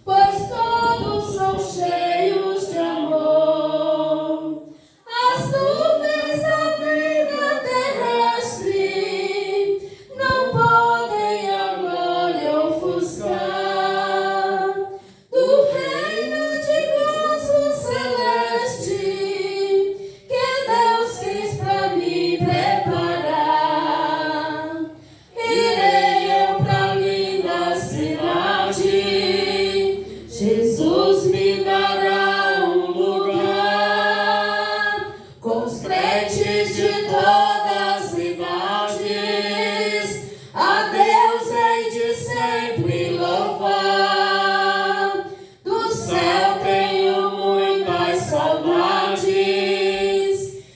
pois todos são cheios de amor. As nuvens da vida terrestre não podem a glória ofuscar do reino de gozo celeste que Deus quis pra me preparar. Irei eu pra linda cidade, Jesus me dará um lugar com os crentes de todas as idades. A Deus hei de sempre louvar. Do céu tenho muitas saudades,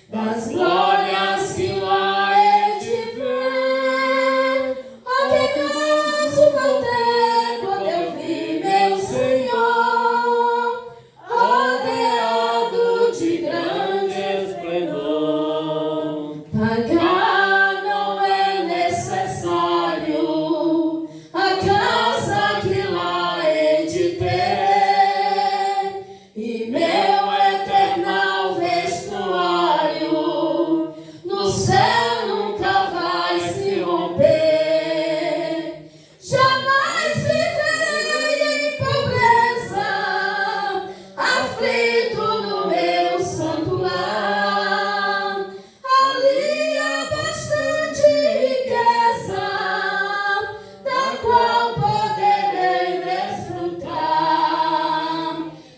das glórias que lá hei de ver. Oh, que gozo vou ter quando eu vi meu Senhor rodeado de grande esplendor. Pagar não é necessário a casa que lá hei de ter, e meu eternal vestuário no céu nunca vai se romper. Jamais viverei em pobreza, aflito no meu santo lar. Ali há bastante riqueza, da qual poderei desfrutar.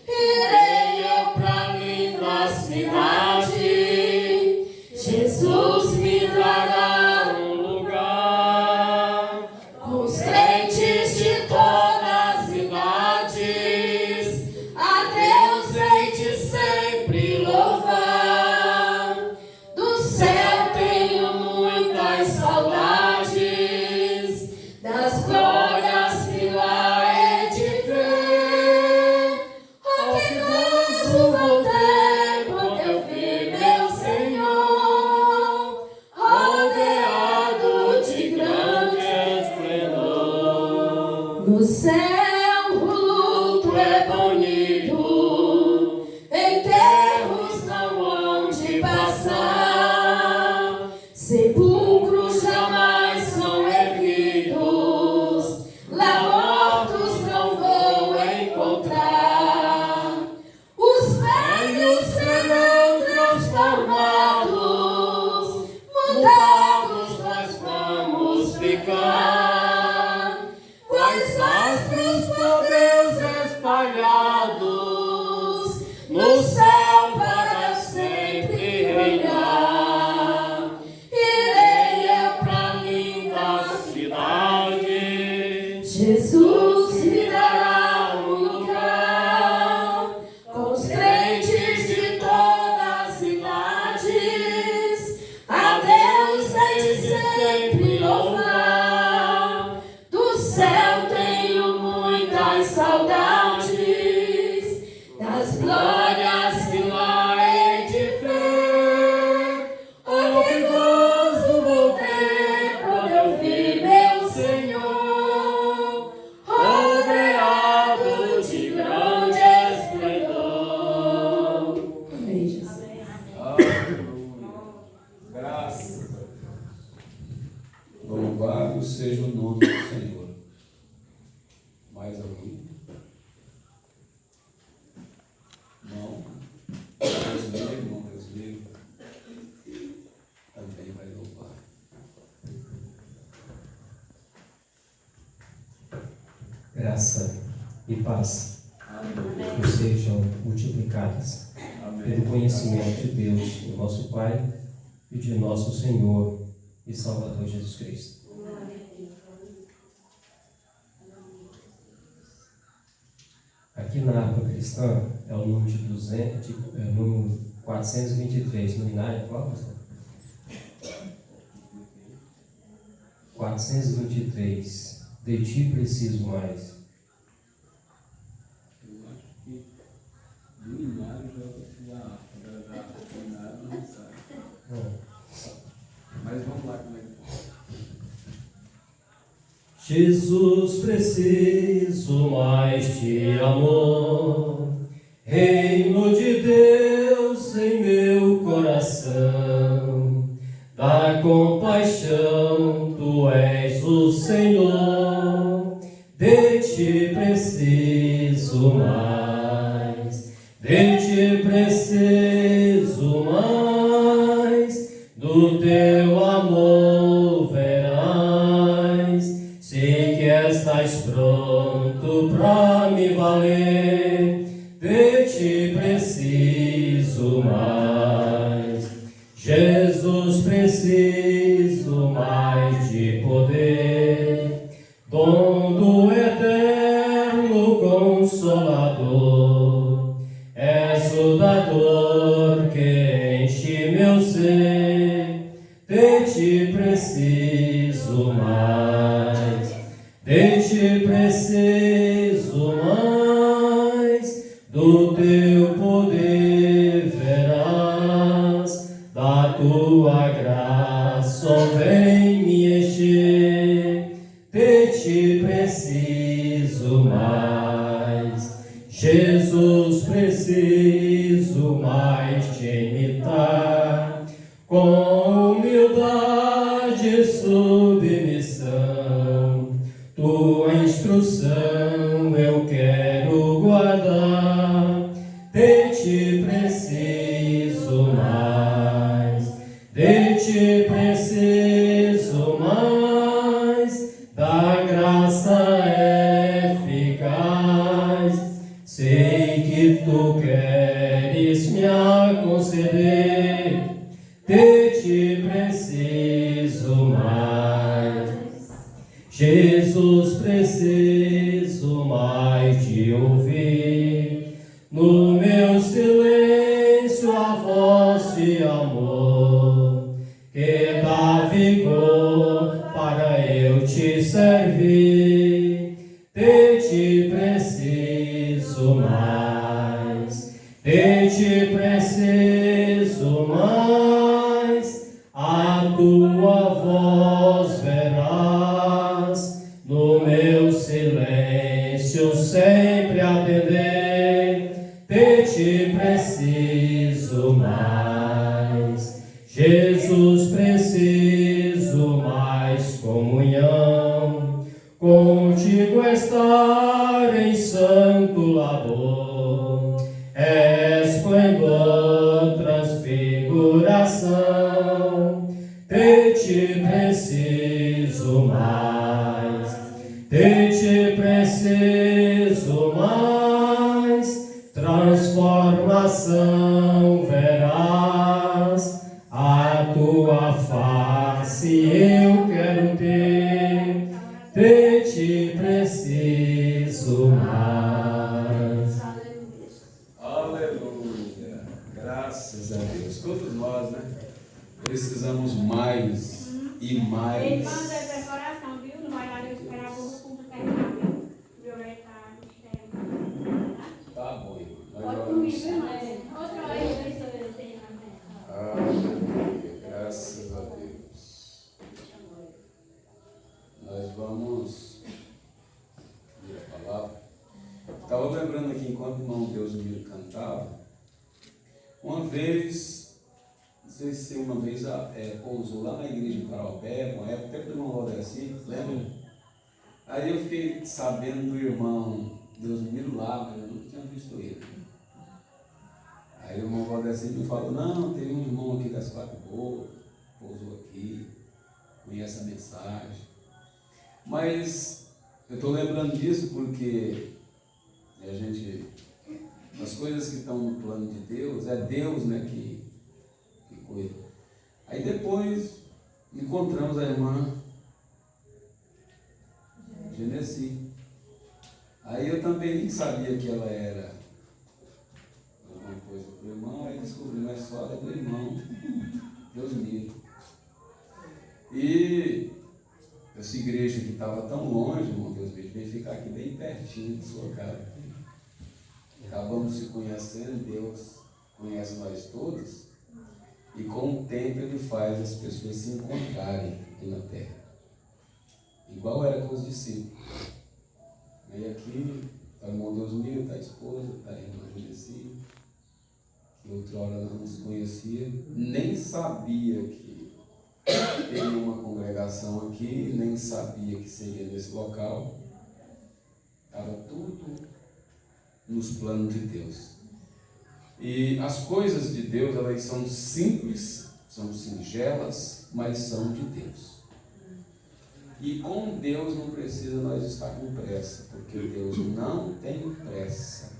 Irei eu pra linda cidade, Jesus me dará um lugar com os crentes de todas as idades. A Deus hei de sempre louvar. Do céu tenho muitas saudades, das glórias que lá hei de ver. Oh, que gozo vou ter quando eu vi meu Senhor rodeado de grande esplendor. No céu o luto é banido, enterros não hão de passar, sepulcros jamais são erguidos, lá mortos não vou encontrar. Os velhos serão transformados, mudados nós vamos ficar, quais astros por Deus espalhados, no céu para sempre reinar. Irei eu pra linda cidade, Jesus me dará um lugar com os crentes de todas as idades. A Deus hei de sempre louvar. Do céu tenho muitas saudades, das glórias que lá hei de ver. Oh, que gozo vou ter quando eu vi meu Senhor rodeado de grande esplendor. Amém, Jesus. Graças. Louvado seja o nome do Senhor. Mais alguém? Não? Brasileiro, irmão brasileiro. Também vai louvar. Graça e paz nos sejam multiplicadas pelo conhecimento de Deus, o nosso Pai, e de nosso Senhor e Salvador Jesus Cristo. Aqui na árvore cristã é o número de 200, número 423, no inário, qual, pastor? 423. De ti preciso mais. Eu acho que do inário já do inário não sai. Mas vamos lá como é que Jesus, preciso mais de amor, reino de Deus em meu coração, da compaixão, tu és o Senhor, de ti preciso mais, de ti preciso mais, do teu amor verás, sei que estás pronto pra me valer, de ti preciso mais, Jesus, preciso mais de poder, dom do eterno Consolador, és o dador que enche meu ser, de ti preciso mais, de ti preciso mais, do teu poder verás, da tua graça vem me encher, de ti preciso mais, Jesus, preciso mais te imitar, com humildade e submissão, tua instrução eu quero guardar, de ti preciso mais, de ti preciso mais, da graça eficaz, sei que tu queres me conceder, de ti preciso mais, Jesus, preciso mais de ouvir, no meu silêncio a voz de amor, que dá vigor para eu te servir, de ti preciso mais, de ti preciso mais, a tua voz verás, no meu silêncio sempre atender, de ti preciso mais, Jesus, preciso mais comunhão, contigo estar em santo labor, esplendor, transfiguração, de ti preciso mais, de ti preciso mais, transformação verás, a tua face eu quero ter, de ti preciso mais. Aleluia. Graças a Deus. Todos nós, né? Precisamos mais e mais. Irmãs, esse é coração, viu? Não vai lá eu esperar o culto terminar, viu? Meu tá Tá bom, irmão. Nós Pode oramos. comigo, irmã. Outra hora eu vejo se eu tenho na Aleluia. Graças a Deus. Nós vamos ler a palavra. Estava lembrando aqui, enquanto o irmão Deus me cantava, uma vez, não sei se uma vez pousou lá na igreja de Paraupé, uma época, até do irmão Valdeci, lembra? Aí eu fiquei sabendo do irmão Deus me lá, mas eu não tinha visto ele. Aí o irmão Valdeci me falou, não, tem um irmão aqui das Quatro Boas, pousou aqui, conhece a mensagem. Mas eu estou lembrando disso porque a gente, as coisas que estão no plano de Deus, é Deus, né, que cuida. Aí depois encontramos a irmã Genesi. Aí eu também nem sabia que ela era alguma coisa para o irmão, aí descobri na história do irmão, Deus me. E essa igreja que estava tão longe, irmão Deus me, veio ficar aqui bem pertinho de sua casa. Acabamos se conhecendo, Deus conhece nós todos, e com o tempo Ele faz as pessoas se encontrarem aqui na terra. igual era com os discípulos. Aí aqui está o irmão Deusmiro, está a esposa, está a irmã Julici, que outrora não nos conhecia, nem sabia que teria uma congregação aqui, nem sabia que seria nesse local. Estava tudo nos planos de Deus. E as coisas de Deus, elas são simples, são singelas, mas são de Deus. E com Deus não precisa nós estar com pressa, porque Deus não tem pressa.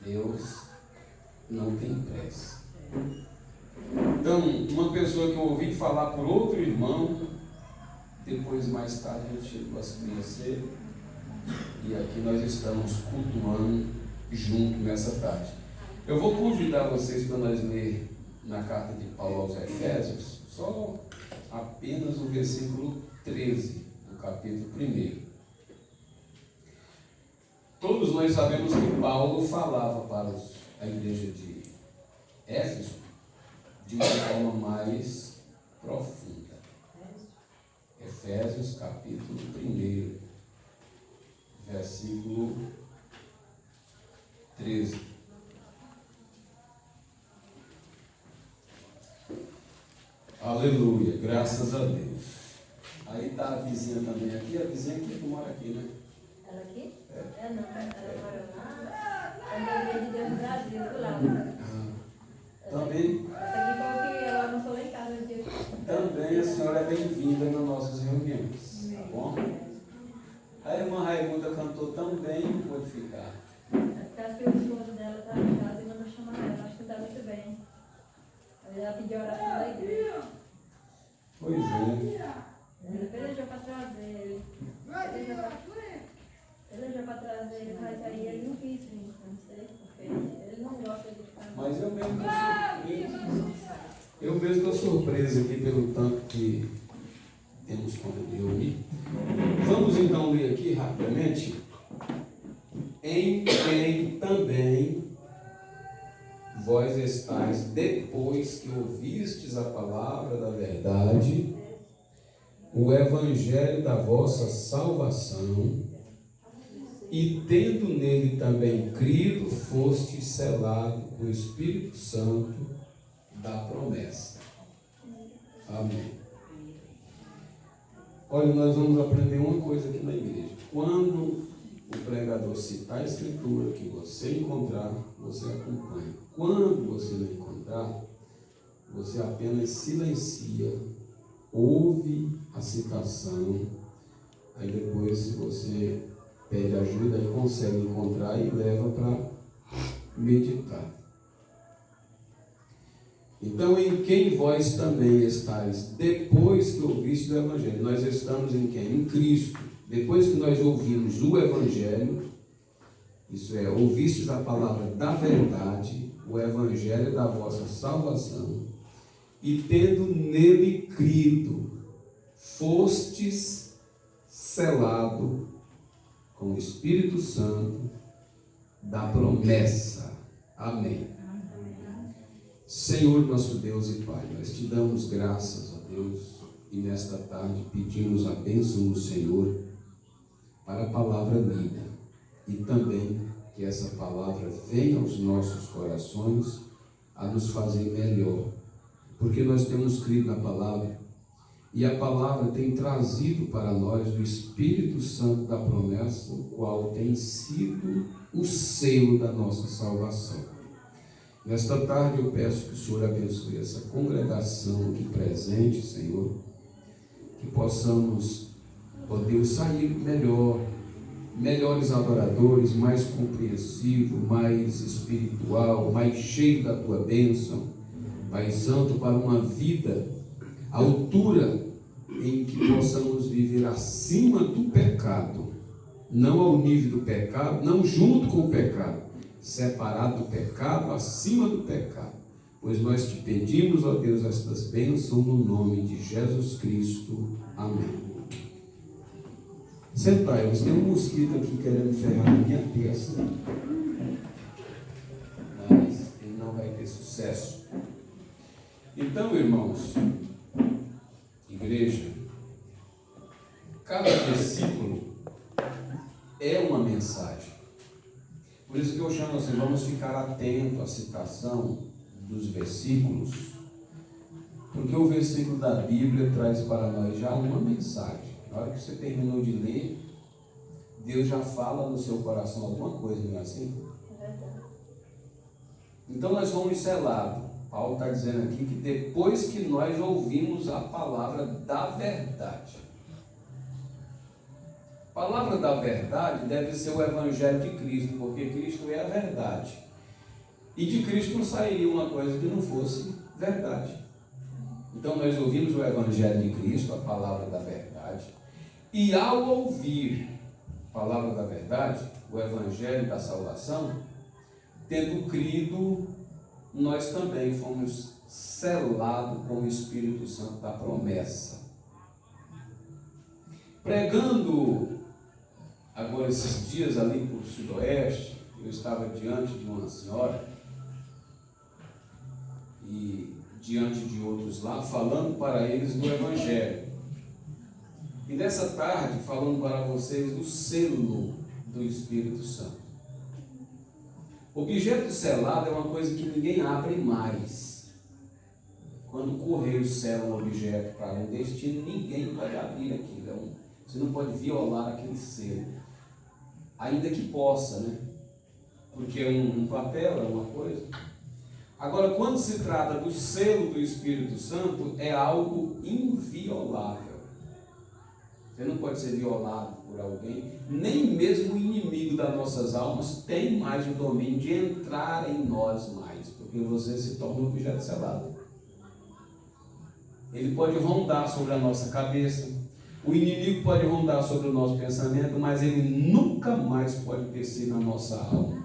Deus não tem pressa. Então, uma pessoa que eu ouvi falar por outro irmão, depois mais tarde a gente chegou a se conhecer, e aqui nós estamos cultuando junto nessa tarde. Eu vou convidar vocês para nós ler na carta de Paulo aos Efésios, só apenas o versículo 13 do capítulo 1. Todos nós sabemos que Paulo falava para a igreja de Éfeso de uma forma mais profunda. Efésios capítulo 1, versículo 13. Aleluia, graças a Deus. Aí está a vizinha também aqui, a vizinha que mora aqui, né? Ela aqui? Não, ela mora lá. Ela é da Igreja de Deus no Brasil, do lado. Também. Essa aqui foi que ela almoçou lá em casa um dia. Também a senhora é bem-vinda nas nossas reuniões, tá bom? A irmã Raimunda cantou tão bem, pode ficar. Acho que o esposo dela está em casa e mandou chamar ela, acho que está muito bem. Ela pediu oração da igreja. Pois é. Ela pelejou para trazer ele. Pelejou para trazer ele, mas aí ele não quis vir, não sei, porque ele não gosta de ficar. Mas eu mesmo estou surpreso. Eu mesmo estou surpreso aqui pelo tanto que temos como reunir. Vamos então ler aqui rapidamente. Em quem também vós estáis, depois que ouvistes a palavra da verdade, o evangelho da vossa salvação, e tendo nele também crido, fostes selado com o Espírito Santo da promessa. Amém. Olha, nós vamos aprender uma coisa aqui na igreja. Quando o pregador citar a escritura que você encontrar, você acompanha. Quando você não encontrar, você apenas silencia, ouve a citação, aí depois, se você pede ajuda, aí consegue encontrar e leva para meditar. Então, em quem vós também estáis, depois que ouvistes o Evangelho. Nós estamos em quem? Em Cristo. Depois que nós ouvimos o Evangelho, isso é, ouvistes a palavra da verdade, o Evangelho da vossa salvação, e tendo nele crido, fostes selado com o Espírito Santo da promessa. Amém. Senhor nosso Deus e Pai, nós te damos graças a Deus e nesta tarde pedimos a bênção do Senhor para a palavra lida e também que essa palavra venha aos nossos corações a nos fazer melhor, porque nós temos crido na palavra e a palavra tem trazido para nós o Espírito Santo da promessa, o qual tem sido o selo da nossa salvação. Nesta tarde eu peço que o Senhor abençoe essa congregação aqui presente, Senhor, que possamos, ó Deus, sair melhores adoradores, mais compreensivo, mais espiritual, mais cheio da Tua bênção, Pai Santo, para uma vida à altura em que possamos viver acima do pecado, não ao nível do pecado, não junto com o pecado, separado do pecado, acima do pecado, pois nós te pedimos, ó Deus, estas bênçãos no nome de Jesus Cristo. Amém. Sentai-vos, tem um mosquito aqui querendo ferrar a minha testa, mas ele não vai ter sucesso. Então, irmãos, igreja, é uma mensagem. Por isso que eu chamo assim, vamos ficar atento à citação dos versículos, porque o versículo da Bíblia traz para nós já uma mensagem. Na hora que você terminou de ler, Deus já fala no seu coração alguma coisa, não é assim? É verdade. Então nós fomos selados. Paulo está dizendo aqui que depois que nós ouvimos a palavra da verdade. A palavra da verdade deve ser o Evangelho de Cristo, porque Cristo é a verdade. E de Cristo não sairia uma coisa que não fosse verdade. Então nós ouvimos o Evangelho de Cristo, a palavra da verdade, e ao ouvir a palavra da verdade, o Evangelho da salvação, tendo crido, nós também fomos selados com o Espírito Santo da promessa. Pregando agora esses dias ali por Sudoeste, eu estava diante de uma senhora e diante de outros lá, falando para eles do Evangelho. E nessa tarde, falando para vocês do selo do Espírito Santo. Objeto selado é uma coisa que ninguém abre mais. Quando o correio sela um objeto para um destino, ninguém pode abrir aquilo. Você não pode violar aquele selo. Ainda que possa, né? Porque um papel é uma coisa. Agora, quando se trata do selo do Espírito Santo, é algo inviolável. Você não pode ser violado por alguém, nem mesmo o inimigo das nossas almas tem mais o domínio de entrar em nós mais, porque você se torna um objeto selado. Ele pode rondar sobre a nossa cabeça, o inimigo pode rondar sobre o nosso pensamento, mas ele nunca mais pode descer na nossa alma.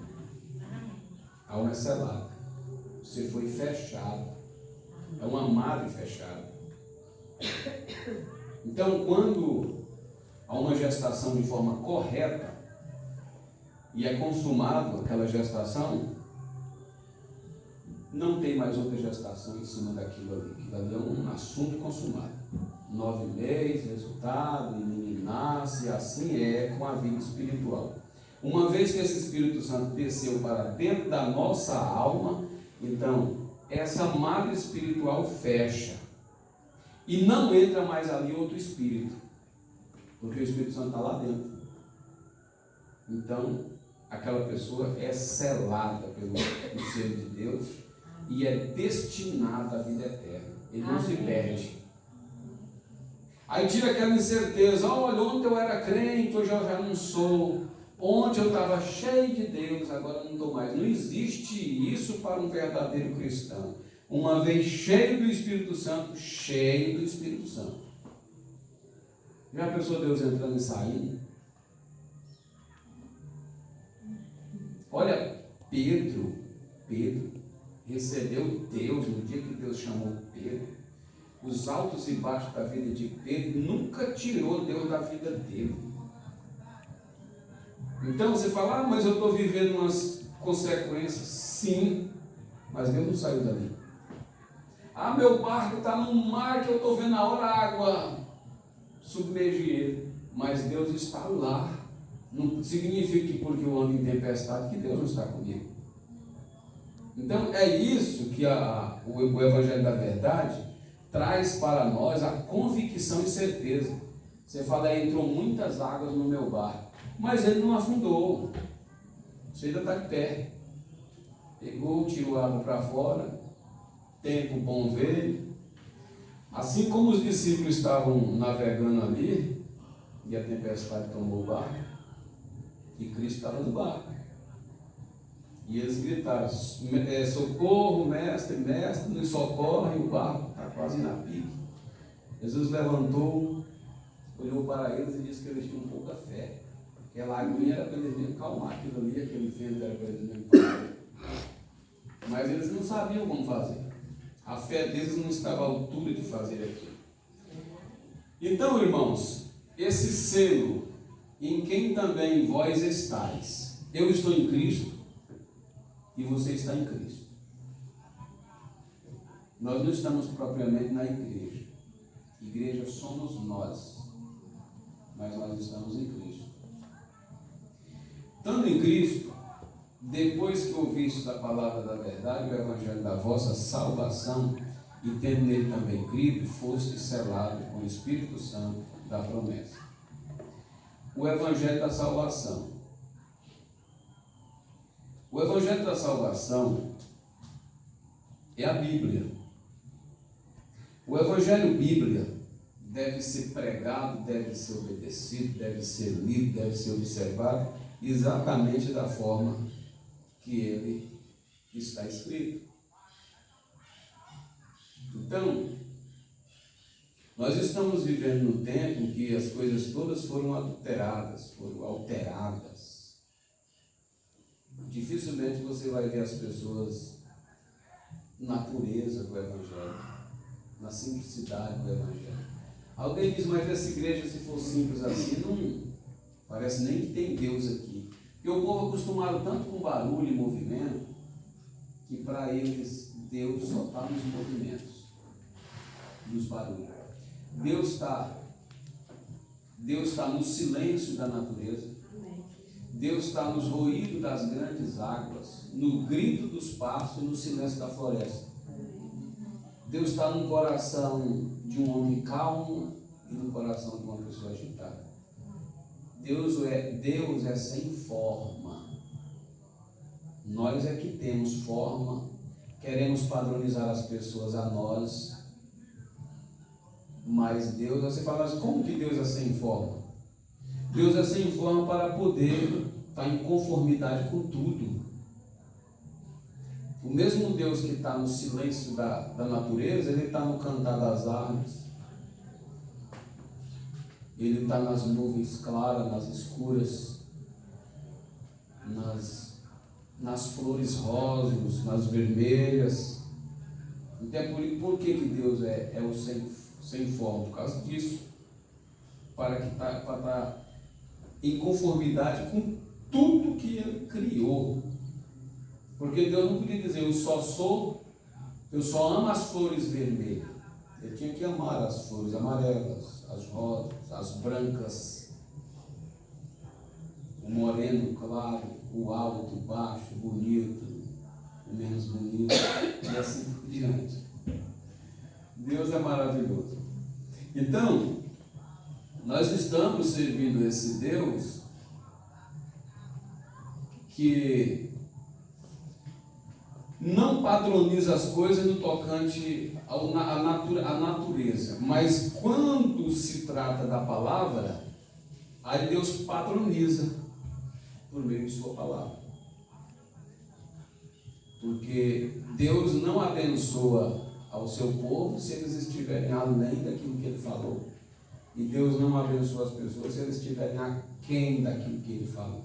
A alma é selada. Você foi fechado. É uma madre fechada. Então, quando há uma gestação de forma correta e é consumado aquela gestação, não tem mais outra gestação em cima daquilo ali. Aquilo ali é um assunto consumado. 9 meses, resultado, o menino nasce, e assim é com a vida espiritual. Uma vez que esse Espírito Santo desceu para dentro da nossa alma, então essa madre espiritual fecha e não entra mais ali outro espírito, porque o Espírito Santo está lá dentro. Então aquela pessoa é selada pelo selo de Deus e é destinada à vida eterna. Ele não se perde. Aí tira aquela incerteza: olha, ontem eu era crente, hoje eu já não sou. Ontem eu estava cheio de Deus, agora não estou mais. Não existe isso para um verdadeiro cristão. Uma vez cheio do Espírito Santo, cheio do Espírito Santo. Já pensou Deus entrando e saindo? Olha, Pedro recebeu Deus no dia que Deus chamou Pedro. Os altos e baixos da vida de Pedro nunca tirou Deus da vida dele. Então você fala: mas eu estou vivendo umas consequências. Sim, mas Deus não saiu dali. Meu barco está no mar que eu estou vendo a hora a água submergir ele. Mas Deus está lá. Não significa que porque eu ando em tempestade que Deus não está comigo. Então é isso que o Evangelho da Verdade traz para nós, a convicção e certeza. Você fala: entrou muitas águas no meu barco, mas ele não afundou. Você ainda está de pé. Pegou, tirou a água para fora, tempo bom veio. Assim como os discípulos estavam navegando ali, e a tempestade tomou o barco, e Cristo estava no barco. E eles gritaram: socorro, mestre, mestre, nos socorre, e o barco está quase na pique. Jesus levantou, olhou para eles e disse que eles tinham pouca fé. Aquela aguinha era para eles mesmo calmar aquilo ali, aquele vento era para eles mesmo fazer. Mas eles não sabiam como fazer. A fé deles não estava à altura de fazer aquilo. Então, irmãos, esse selo, em quem também vós estáis. Eu estou em Cristo e você está em Cristo. Nós não estamos propriamente na igreja. Igreja somos nós, mas nós estamos em Cristo. Estando em Cristo, depois que ouvistes a palavra da verdade, o evangelho da vossa salvação, e tendo nele também crido, foste selado com o Espírito Santo da promessa. O evangelho da salvação. O evangelho da salvação é a Bíblia. O evangelho Bíblia deve ser pregado, deve ser obedecido, deve ser lido, deve ser observado exatamente da forma que ele está escrito. Então, nós estamos vivendo num tempo em que as coisas todas foram adulteradas, foram alteradas. Dificilmente você vai ver as pessoas na pureza do Evangelho, na simplicidade do Evangelho. Alguém diz, mas essa igreja, se for simples assim, não parece nem que tem Deus aqui. Porque o povo é acostumado tanto com barulho e movimento, que para eles Deus só está nos movimentos, nos barulhos. Deus está no silêncio da natureza. Deus está nos ruídos das grandes águas, no grito dos pássaros e no silêncio da floresta. Deus está no coração de um homem calmo e no coração de uma pessoa agitada. Deus é sem forma. Nós é que temos forma, queremos padronizar as pessoas a nós, mas Deus, você fala assim, como que Deus é sem forma? Deus é sem forma para poder estar em conformidade com tudo. O mesmo Deus que está no silêncio da natureza, Ele está no cantar das árvores, Ele está nas nuvens claras, nas escuras, nas flores rosas, nas vermelhas. Então, por que Deus é o sem forma? Por causa disso, para estar em conformidade com tudo que Ele criou. Porque Deus não podia dizer, eu só amo as flores vermelhas. Ele tinha que amar as flores amarelas, as rosas, as brancas, o moreno claro, o alto, o baixo, o bonito, o menos bonito, e assim por diante. Deus é maravilhoso. Então, nós estamos servindo esse Deus que não padroniza as coisas no tocante à natureza, mas quando se trata da palavra, aí Deus padroniza por meio de sua palavra. Porque Deus não abençoa ao seu povo se eles estiverem além daquilo que Ele falou. E Deus não abençoa as pessoas se eles estiverem aquém daquilo que Ele falou.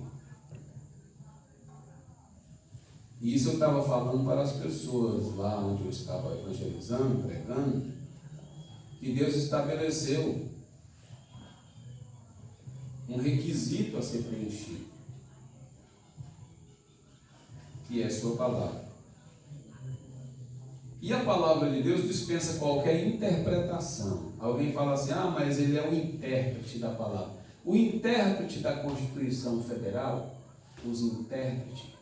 E isso eu estava falando para as pessoas lá onde eu estava evangelizando, pregando, que Deus estabeleceu um requisito a ser preenchido, que é a sua palavra. E a palavra de Deus dispensa qualquer interpretação. Alguém fala assim, mas ele é o intérprete da palavra. O intérprete da Constituição Federal, os intérpretes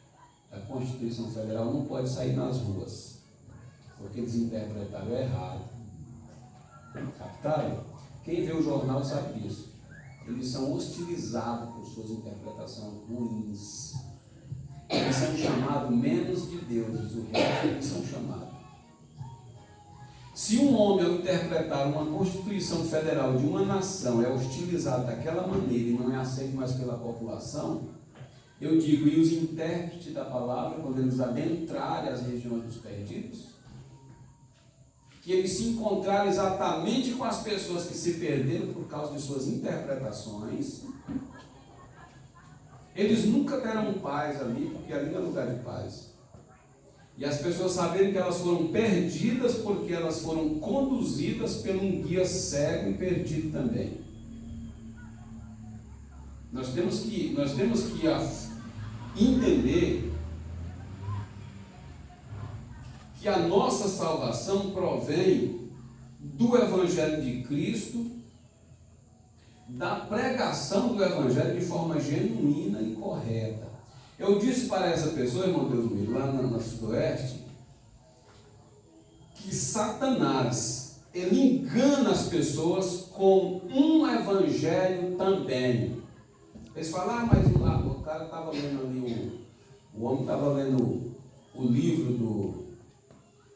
da Constituição Federal não pode sair nas ruas, porque eles interpretaram errado. Captaram? Quem vê o jornal sabe disso. Eles são hostilizados por suas interpretações ruins. Eles são chamados menos de deuses, o resto eles são chamados. Se um homem, ao interpretar uma Constituição Federal de uma nação, é hostilizado daquela maneira e não é aceito mais pela população, eu digo, e os intérpretes da palavra, quando eles adentrarem as regiões dos perdidos, que eles se encontraram exatamente com as pessoas que se perderam por causa de suas interpretações, eles nunca terão paz ali, porque ali não é lugar de paz. E as pessoas saberem que elas foram perdidas porque elas foram conduzidas por um guia cego e perdido também. Nós temos que entender que a nossa salvação provém do Evangelho de Cristo, da pregação do Evangelho de forma genuína e correta. correta. Eu disse para essa pessoa, irmão Deus meu, lá na Sudoeste, que Satanás, ele engana as pessoas com um evangelho também. Eles falam, mas o cara estava lendo ali, o homem estava lendo o livro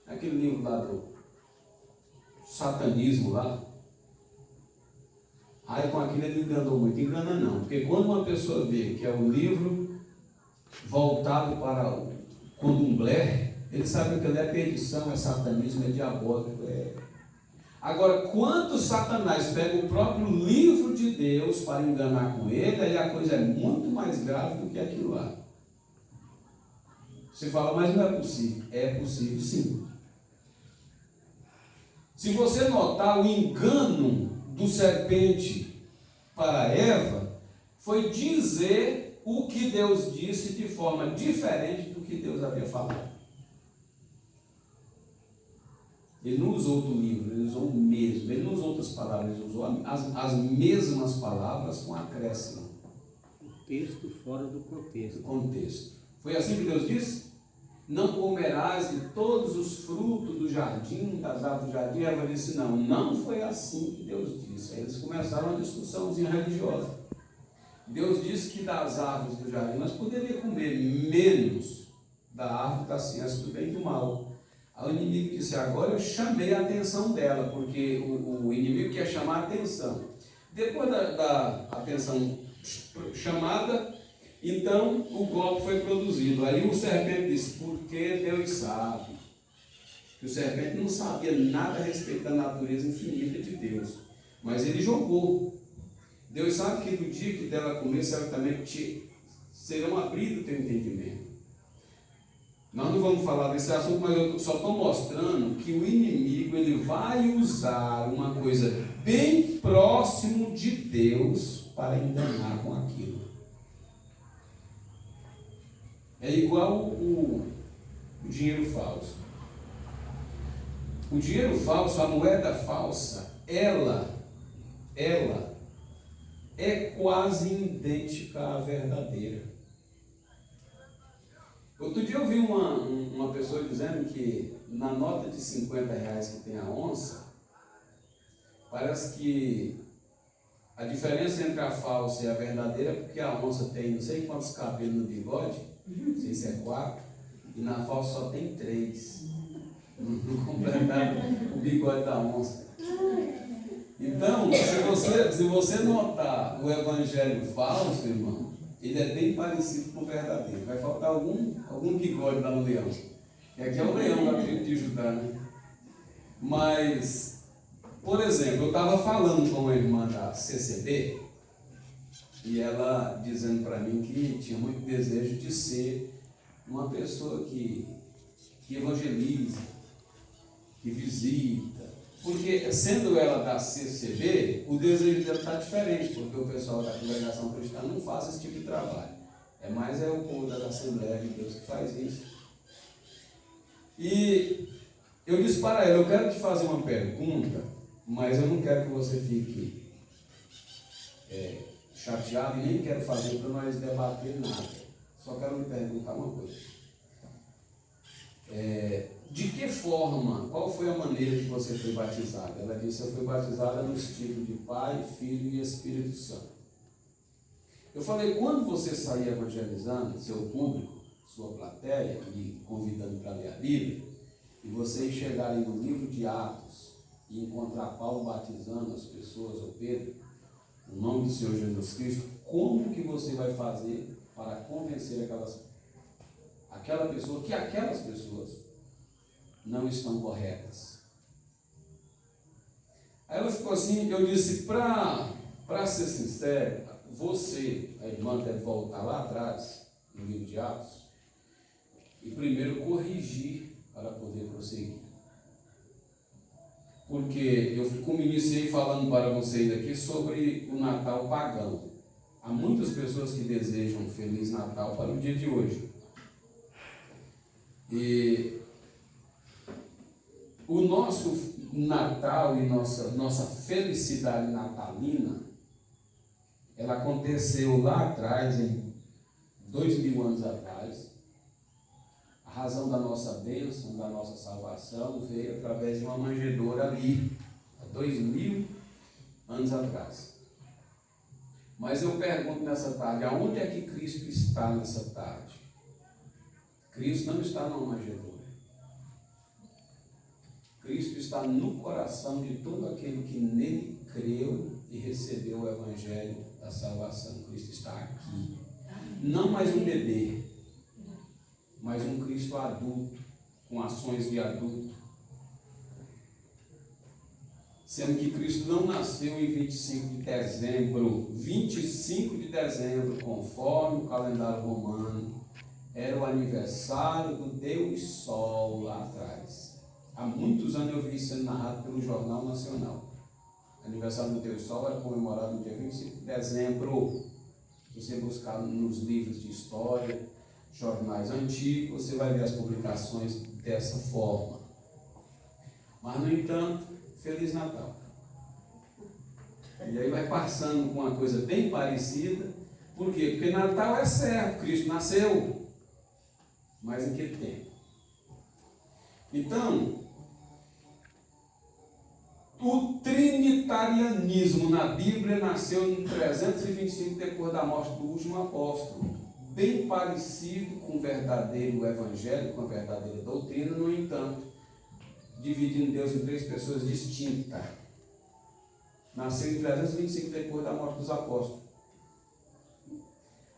aquele livro lá do satanismo lá. Aí com aquilo ele enganou muito. Engana não, porque quando uma pessoa vê que é um livro voltado para o candomblé, ele sabe que ele é perdição, é satanismo, é diabólico. Agora, quando Satanás pega o próprio livro de Deus para enganar com ele, aí a coisa é muito mais grave do que aquilo lá. Você fala, mas não é possível. É possível sim. Se você notar, o engano do serpente para Eva foi dizer o que Deus disse de forma diferente do que Deus havia falado. Ele não usou outro livro, ele usou o mesmo. Ele não usou outras palavras, ele usou as mesmas palavras com acréscimo. O texto fora do contexto. Do contexto. Foi assim que Deus disse? Não comerás de todos os frutos do jardim, das árvores do jardim. Eva disse não. Não foi assim que Deus disse. Aí eles começaram uma discussãozinha religiosa. Deus disse que das árvores do jardim nós poderíamos comer, menos da árvore da ciência do bem e do mal. Aí o inimigo disse, agora eu chamei a atenção dela, porque o inimigo quer chamar a atenção. Depois da atenção chamada, então o golpe foi produzido. Aí o serpente disse, porque Deus sabe. Que o serpente não sabia nada a respeito da natureza infinita de Deus. Mas ele jogou. Deus sabe que no dia que dela comer, certamente serão abridos o teu entendimento. Nós não vamos falar desse assunto, mas eu só estou mostrando que o inimigo ele vai usar uma coisa bem próximo de Deus para enganar com aquilo. É igual o dinheiro falso. O dinheiro falso, a moeda falsa, ela é quase idêntica à verdadeira. Outro dia eu vi uma pessoa dizendo que na nota de 50 reais que tem a onça, parece que a diferença entre a falsa e a verdadeira é porque a onça tem não sei quantos cabelos no bigode, não sei se é 4, e na falsa só tem 3. Não completaram o bigode da onça. Então, se você notar o evangelho falso, irmão, ele é bem parecido com o verdadeiro. Vai faltar algum bigode lá no leão. E aqui é o leão da tribo de Judá, né? Mas, por exemplo, eu estava falando com uma irmã da CCB e ela dizendo para mim que tinha muito desejo de ser uma pessoa que evangeliza, que visita. Porque, sendo ela da CCB, o desejo dela está diferente, porque o pessoal da congregação cristã não faz esse tipo de trabalho. Mais o povo da Assembleia de Deus que faz isso. E eu disse para ela, eu quero te fazer uma pergunta, mas eu não quero que você fique chateado e nem quero fazer para nós debater nada. Só quero lhe perguntar uma coisa. De que forma, qual foi a maneira que você foi batizada? Ela disse, eu fui batizada no estilo de Pai, Filho e Espírito Santo. Eu falei, quando você sair evangelizando seu público, sua plateia, e convidando para ler a Bíblia, e vocês chegarem no livro de Atos e encontrar Paulo batizando as pessoas, ou Pedro, no nome do Senhor Jesus Cristo, como que você vai fazer para convencer aquela pessoa que aquelas pessoas não estão corretas? Aí ela ficou assim, eu disse, para ser sincero, você, a irmã, deve voltar lá atrás, no livro de Atos, e primeiro corrigir para poder prosseguir. Porque eu iniciei falando para vocês aqui sobre o Natal pagão. Há muitas pessoas que desejam um Feliz Natal para o dia de hoje. E o nosso Natal e nossa felicidade natalina, ela aconteceu lá atrás, em 2000 anos atrás. A razão da nossa bênção, da nossa salvação, veio através de uma manjedoura ali, há 2000 anos atrás. Mas eu pergunto nessa tarde, aonde é que Cristo está nessa tarde? Cristo não está numa manjedoura. Cristo está no coração de todo aquele que nele creu e recebeu o evangelho da salvação. Cristo está aqui. Não mais um bebê, mas um Cristo adulto, com ações de adulto. Sendo que Cristo não nasceu em 25 de dezembro. 25 de dezembro, conforme o calendário romano, era o aniversário do Deus Sol lá atrás. Há muitos anos eu vi isso sendo narrado pelo Jornal Nacional. O aniversário do Deus Sol era comemorado no dia 25 de dezembro. Se você buscar nos livros de história, jornais antigos, você vai ver as publicações dessa forma. Mas, no entanto, Feliz Natal. E aí vai passando com uma coisa bem parecida. Por quê? Porque Natal é certo, Cristo nasceu. Mas em que tempo? Então, o trinitarianismo na Bíblia nasceu em 325 depois da morte do último apóstolo. Bem parecido com o verdadeiro evangelho, com a verdadeira doutrina, no entanto, dividindo Deus em três pessoas distintas. Nasceu em 325 depois da morte dos apóstolos.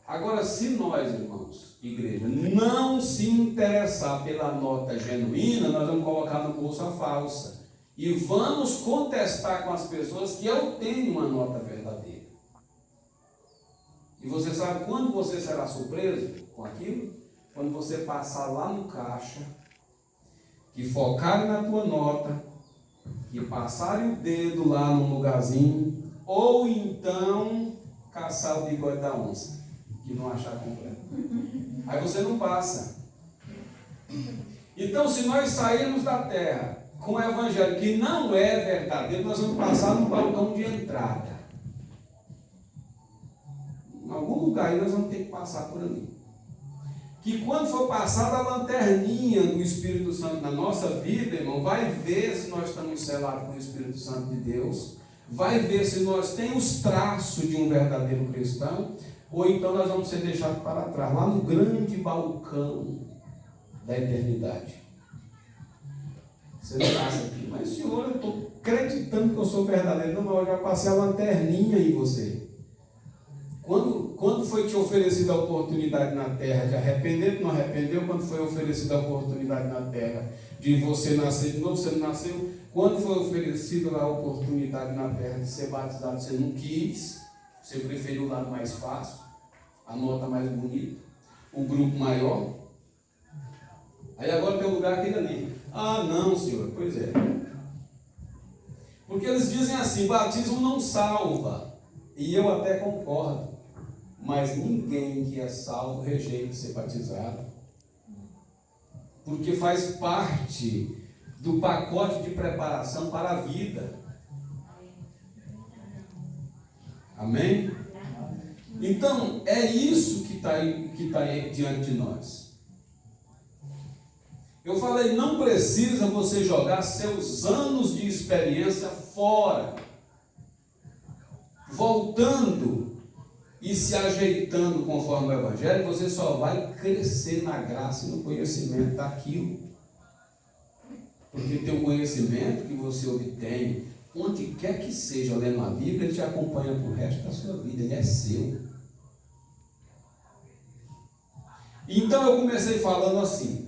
Agora, se nós, irmãos, igreja, não se interessar pela nota genuína, nós vamos colocar no bolso a falsa. E vamos contestar com as pessoas que eu tenho uma nota verdadeira. E você sabe quando você será surpreso com aquilo? Quando você passar lá no caixa, que focarem na tua nota, que passarem o dedo lá no lugarzinho, ou então caçar o bigode da onça, que não achar completo. Aí você não passa. Então, se nós sairmos da terra com o evangelho que não é verdadeiro, nós vamos passar no balcão de entrada. Em algum lugar aí nós vamos ter que passar por ali. Que quando for passada a lanterninha do Espírito Santo na nossa vida, irmão, vai ver se nós estamos selados com o Espírito Santo de Deus, vai ver se nós temos os traços de um verdadeiro cristão, ou então nós vamos ser deixados para trás, lá no grande balcão da eternidade. Você não passa aqui, mas Senhor, eu estou acreditando que eu sou verdadeiro. Não, mas eu já passei a lanterninha em você. Quando foi te oferecida a oportunidade na terra de arrepender, não arrependeu? Quando foi oferecida a oportunidade na terra de você nascer de novo, você não nasceu? Quando foi oferecida a oportunidade na terra de ser batizado, você não quis? Você preferiu o lado mais fácil, a nota mais bonita, o grupo maior? Aí agora tem um lugar aquele ali. Ah, não, Senhor, pois é. Porque eles dizem assim, batismo não salva. E eu até concordo. Mas ninguém que é salvo rejeita ser batizado. Porque faz parte do pacote de preparação para a vida. Amém? Então, é isso que está aí diante de nós. Eu falei, não precisa você jogar seus anos de experiência fora, voltando e se ajeitando conforme o Evangelho, você só vai crescer na graça e no conhecimento daquilo. Porque tem um conhecimento que você obtém, onde quer que seja, lendo a Bíblia, ele te acompanha para o resto da sua vida, ele é seu. Então eu comecei falando assim,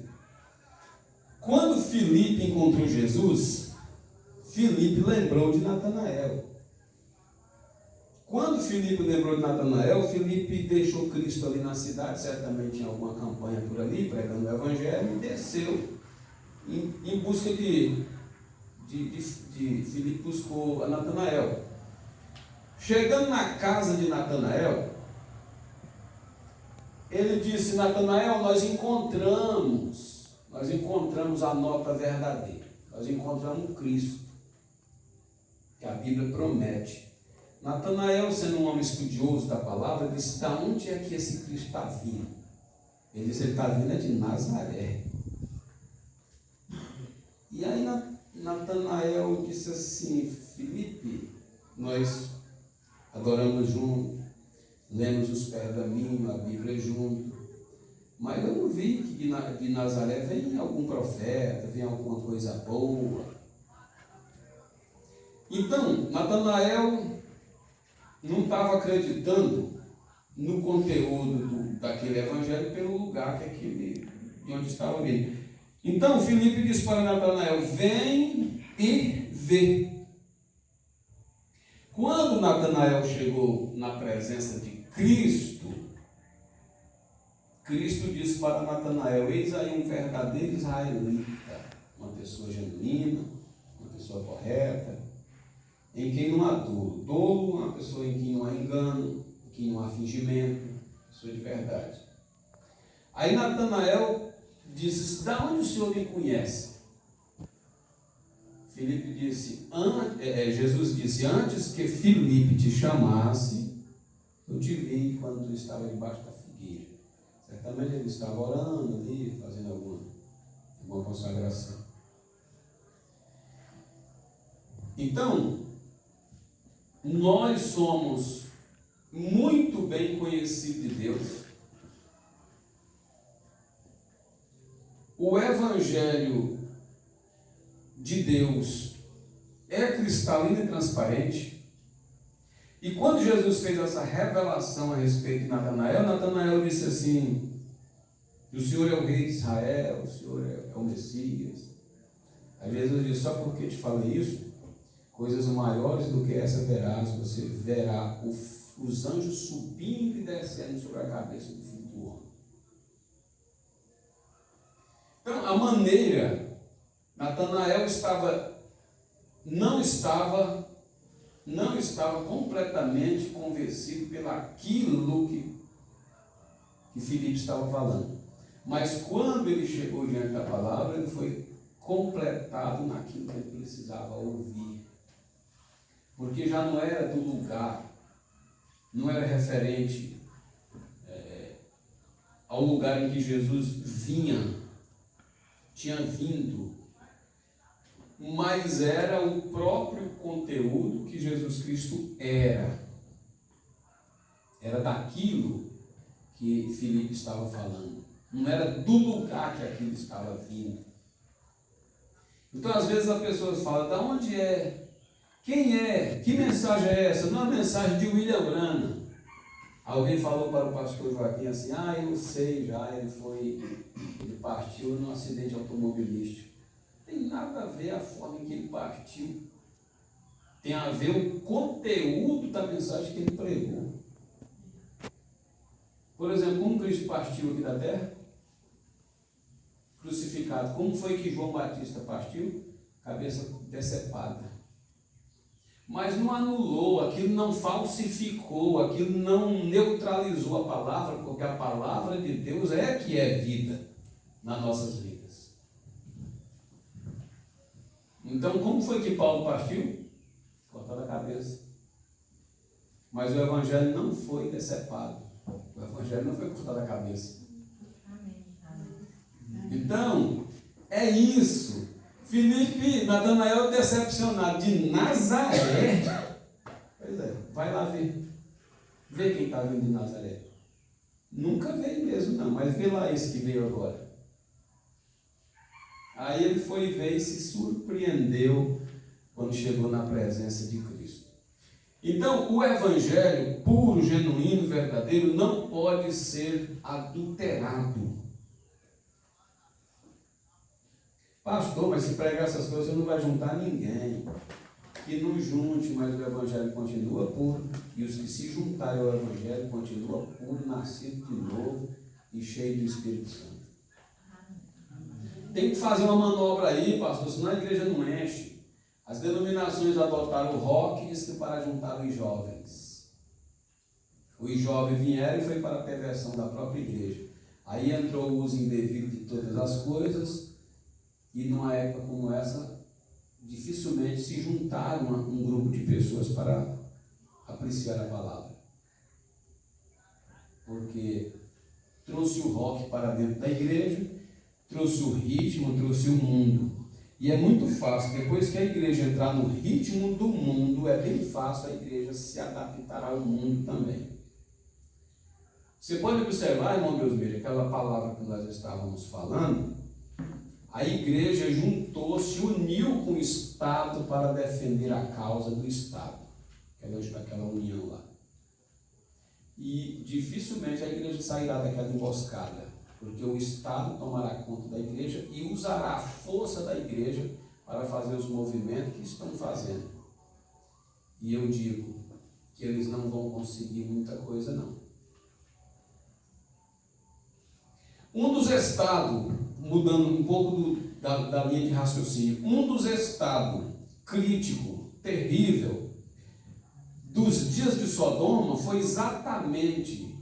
quando Filipe encontrou Jesus, Filipe lembrou de Natanael. Quando Filipe lembrou de Natanael, Filipe deixou Cristo ali na cidade, certamente tinha alguma campanha por ali, pregando o Evangelho, e desceu em busca de Filipe, buscou a Natanael. Chegando na casa de Natanael, ele disse, Natanael, nós encontramos a nota verdadeira, nós encontramos Cristo, que a Bíblia promete. Natanael, sendo um homem estudioso da palavra, disse: da onde é que esse Cristo está vindo? Ele disse: ele está vindo de Nazaré. E aí Natanael disse assim: Filipe, nós adoramos junto, lemos os pergaminhos, a Bíblia junto, mas eu não vi que de Nazaré vem algum profeta, vem alguma coisa boa. Então, Natanael não estava acreditando no conteúdo daquele evangelho pelo lugar de onde estava vindo. Então, Filipe disse para Natanael: vem e vê. Quando Natanael chegou na presença de Cristo, Cristo disse para Natanael: eis aí um verdadeiro israelita, uma pessoa genuína, uma pessoa correta, em quem não há dolo. Dolo é uma pessoa em quem não há engano, em quem não há fingimento, pessoa de verdade. Aí Natanael disse: da onde o Senhor me conhece? Filipe disse, Jesus disse: antes que Filipe te chamasse, eu te vi quando tu estava debaixo da figueira. Certamente ele estava orando ali, fazendo alguma consagração. Então, nós somos muito bem conhecidos de Deus. O Evangelho de Deus é cristalino e transparente. E quando Jesus fez essa revelação a respeito de Natanael, Natanael disse assim: o Senhor é o rei de Israel, o Senhor é o Messias. Aí Jesus disse: só porque te falei isso, coisas maiores do que essa verás. Você verá os anjos subindo e descendo sobre a cabeça do Filho do Homem. Então, a maneira, Natanael não estava completamente convencido pelaquilo que Filipe estava falando. Mas quando ele chegou diante da palavra, ele foi completado naquilo que ele precisava ouvir. Porque já não era do lugar, não era referente ao lugar em que Jesus tinha vindo, mas era o próprio conteúdo que Jesus Cristo era. Era daquilo que Filipe estava falando. Não era do lugar que aquilo estava vindo. Então, às vezes, as pessoas falam: de onde é? Quem é? Que mensagem é essa? Não é a mensagem de William Branham. Alguém falou para o pastor Joaquim assim: eu sei já, ele partiu num acidente automobilístico. Não tem nada a ver a forma em que ele partiu. Tem a ver o conteúdo da mensagem que ele pregou. Por exemplo, como Cristo partiu aqui da terra? Crucificado. Como foi que João Batista partiu? Cabeça decepada. Mas não anulou, aquilo não falsificou, aquilo não neutralizou a palavra, porque a palavra de Deus é que é vida nas nossas vidas. Então, como foi que Paulo partiu? Cortado a cabeça. Mas o Evangelho não foi decepado. O Evangelho não foi cortado a cabeça. Então, é isso. Filipe, Natanael decepcionado de Nazaré. Pois é, vai lá ver. Vê quem está vindo de Nazaré. Nunca veio mesmo não, mas vê lá esse que veio agora. Aí ele foi ver e se surpreendeu quando chegou na presença de Cristo. Então, o Evangelho puro, genuíno, verdadeiro, não pode ser adulterado. Pastor, mas se pregar essas coisas, você não vai juntar ninguém. Que não junte, mas o Evangelho continua puro. E os que se juntarem ao Evangelho continuam puro, nascido de novo e cheio do Espírito Santo. Tem que fazer uma manobra aí, pastor, senão a igreja não enche. As denominações adotaram o rock e disse que para juntar os jovens. Os jovens vieram e foi para a perversão da própria igreja. Aí entrou o uso indevido de todas as coisas. E numa época como essa, dificilmente se juntaram um grupo de pessoas para apreciar a palavra. Porque trouxe o rock para dentro da igreja, trouxe o ritmo, trouxe o mundo. E é muito fácil, depois que a igreja entrar no ritmo do mundo, é bem fácil a igreja se adaptar ao mundo também. Você pode observar, irmão Deusmir, aquela palavra que nós estávamos falando, a igreja juntou-se, uniu com o Estado para defender a causa do Estado, aquela união lá. E dificilmente a igreja sairá daquela emboscada, porque o Estado tomará conta da igreja e usará a força da igreja para fazer os movimentos que estão fazendo. E eu digo que eles não vão conseguir muita coisa, não. Um dos estados, mudando um pouco da linha de raciocínio, um dos estados crítico, terrível, dos dias de Sodoma foi exatamente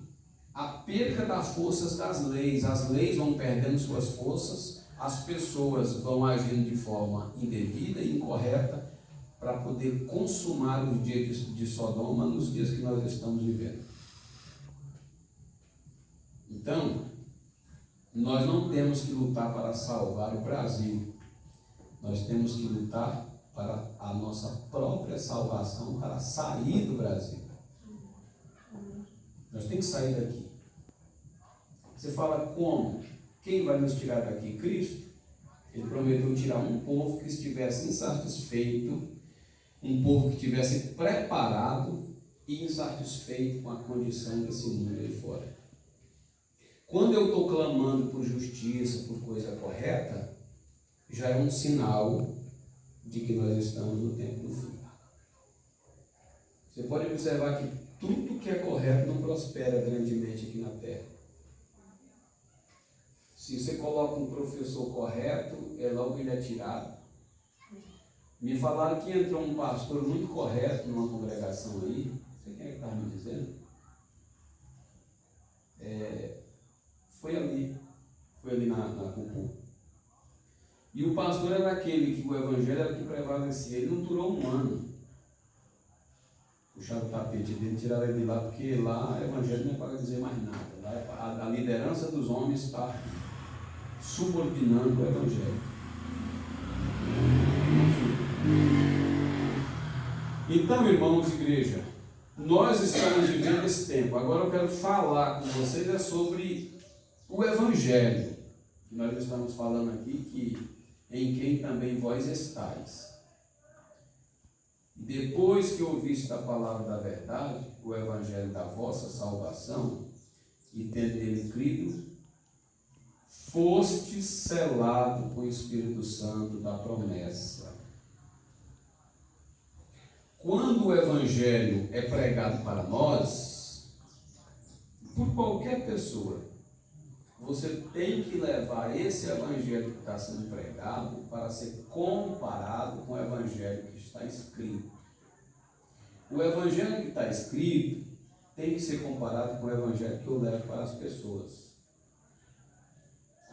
a perda das forças das leis. As leis vão perdendo suas forças, as pessoas vão agindo de forma indevida e incorreta para poder consumar os dias de Sodoma nos dias que nós estamos vivendo. Então, nós não temos que lutar para salvar o Brasil, nós temos que lutar para a nossa própria salvação, para sair do Brasil. Nós temos que sair daqui. Você fala como? Quem vai nos tirar daqui? Cristo. Ele prometeu tirar um povo que estivesse insatisfeito, um povo que estivesse preparado e insatisfeito com a condição desse mundo aí fora. Quando eu estou clamando por justiça, por coisa correta, já é um sinal de que nós estamos no tempo do fim. Você pode observar que tudo que é correto não prospera grandemente aqui na terra. Se você coloca um professor correto, logo ele é tirado. Me falaram que entrou um pastor muito correto numa congregação aí. Não sei quem é que estava me dizendo. Foi ali na Cupu. E o pastor era aquele que o evangelho era que prevalecia. Ele não durou um ano. Puxaram o tapete dele, tiraram ele de lá, porque lá o evangelho não é para dizer mais nada. Lá a liderança dos homens está subordinando o evangelho. Então, irmãos, igreja, nós estamos vivendo esse tempo. Agora eu quero falar com vocês sobre o evangelho. Nós estamos falando aqui que em quem também vós estáis. Depois que ouviste a palavra da verdade, o evangelho da vossa salvação, e tendo nele crido, foste selado com o Espírito Santo da promessa. Quando o evangelho é pregado para nós, por qualquer pessoa, você tem que levar esse evangelho que está sendo pregado para ser comparado com o evangelho que está escrito. O evangelho que está escrito tem que ser comparado com o evangelho que eu levo para as pessoas.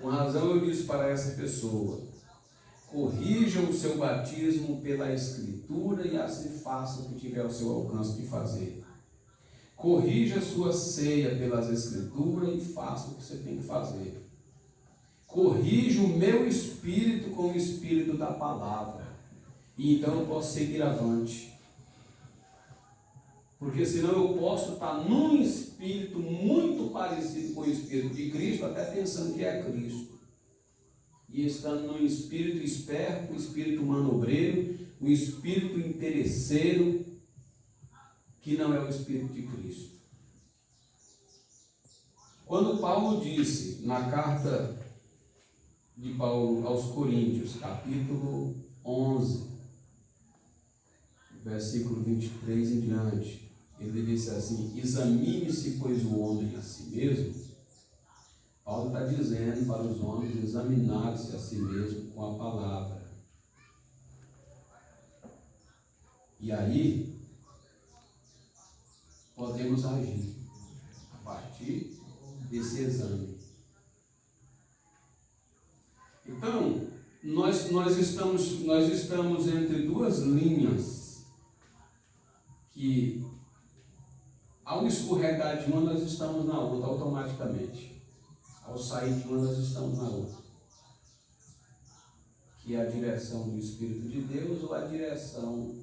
Com razão eu disse para essa pessoa: corrija o seu batismo pela escritura e assim faça o que tiver ao seu alcance de fazer. Corrija a sua ceia pelas escrituras e faça o que você tem que fazer. Corrija o meu espírito com o espírito da palavra. E então eu posso seguir avante. Porque senão eu posso estar num espírito muito parecido com o espírito de Cristo, até pensando que é Cristo. E estando num espírito esperto, um espírito manobreiro, um espírito interesseiro, que não é o Espírito de Cristo. Quando Paulo disse na carta de Paulo aos Coríntios, capítulo 11, versículo 23 em diante, ele disse assim: examine-se, pois, o homem a si mesmo. Paulo está dizendo para os homens examinar-se a si mesmo com a palavra. E aí podemos agir a partir desse exame. Então, nós estamos entre duas linhas que Ao escorregar de uma, nós estamos na outra automaticamente. Ao sair de uma, nós estamos na outra. Que é a direção do Espírito de Deus ou a direção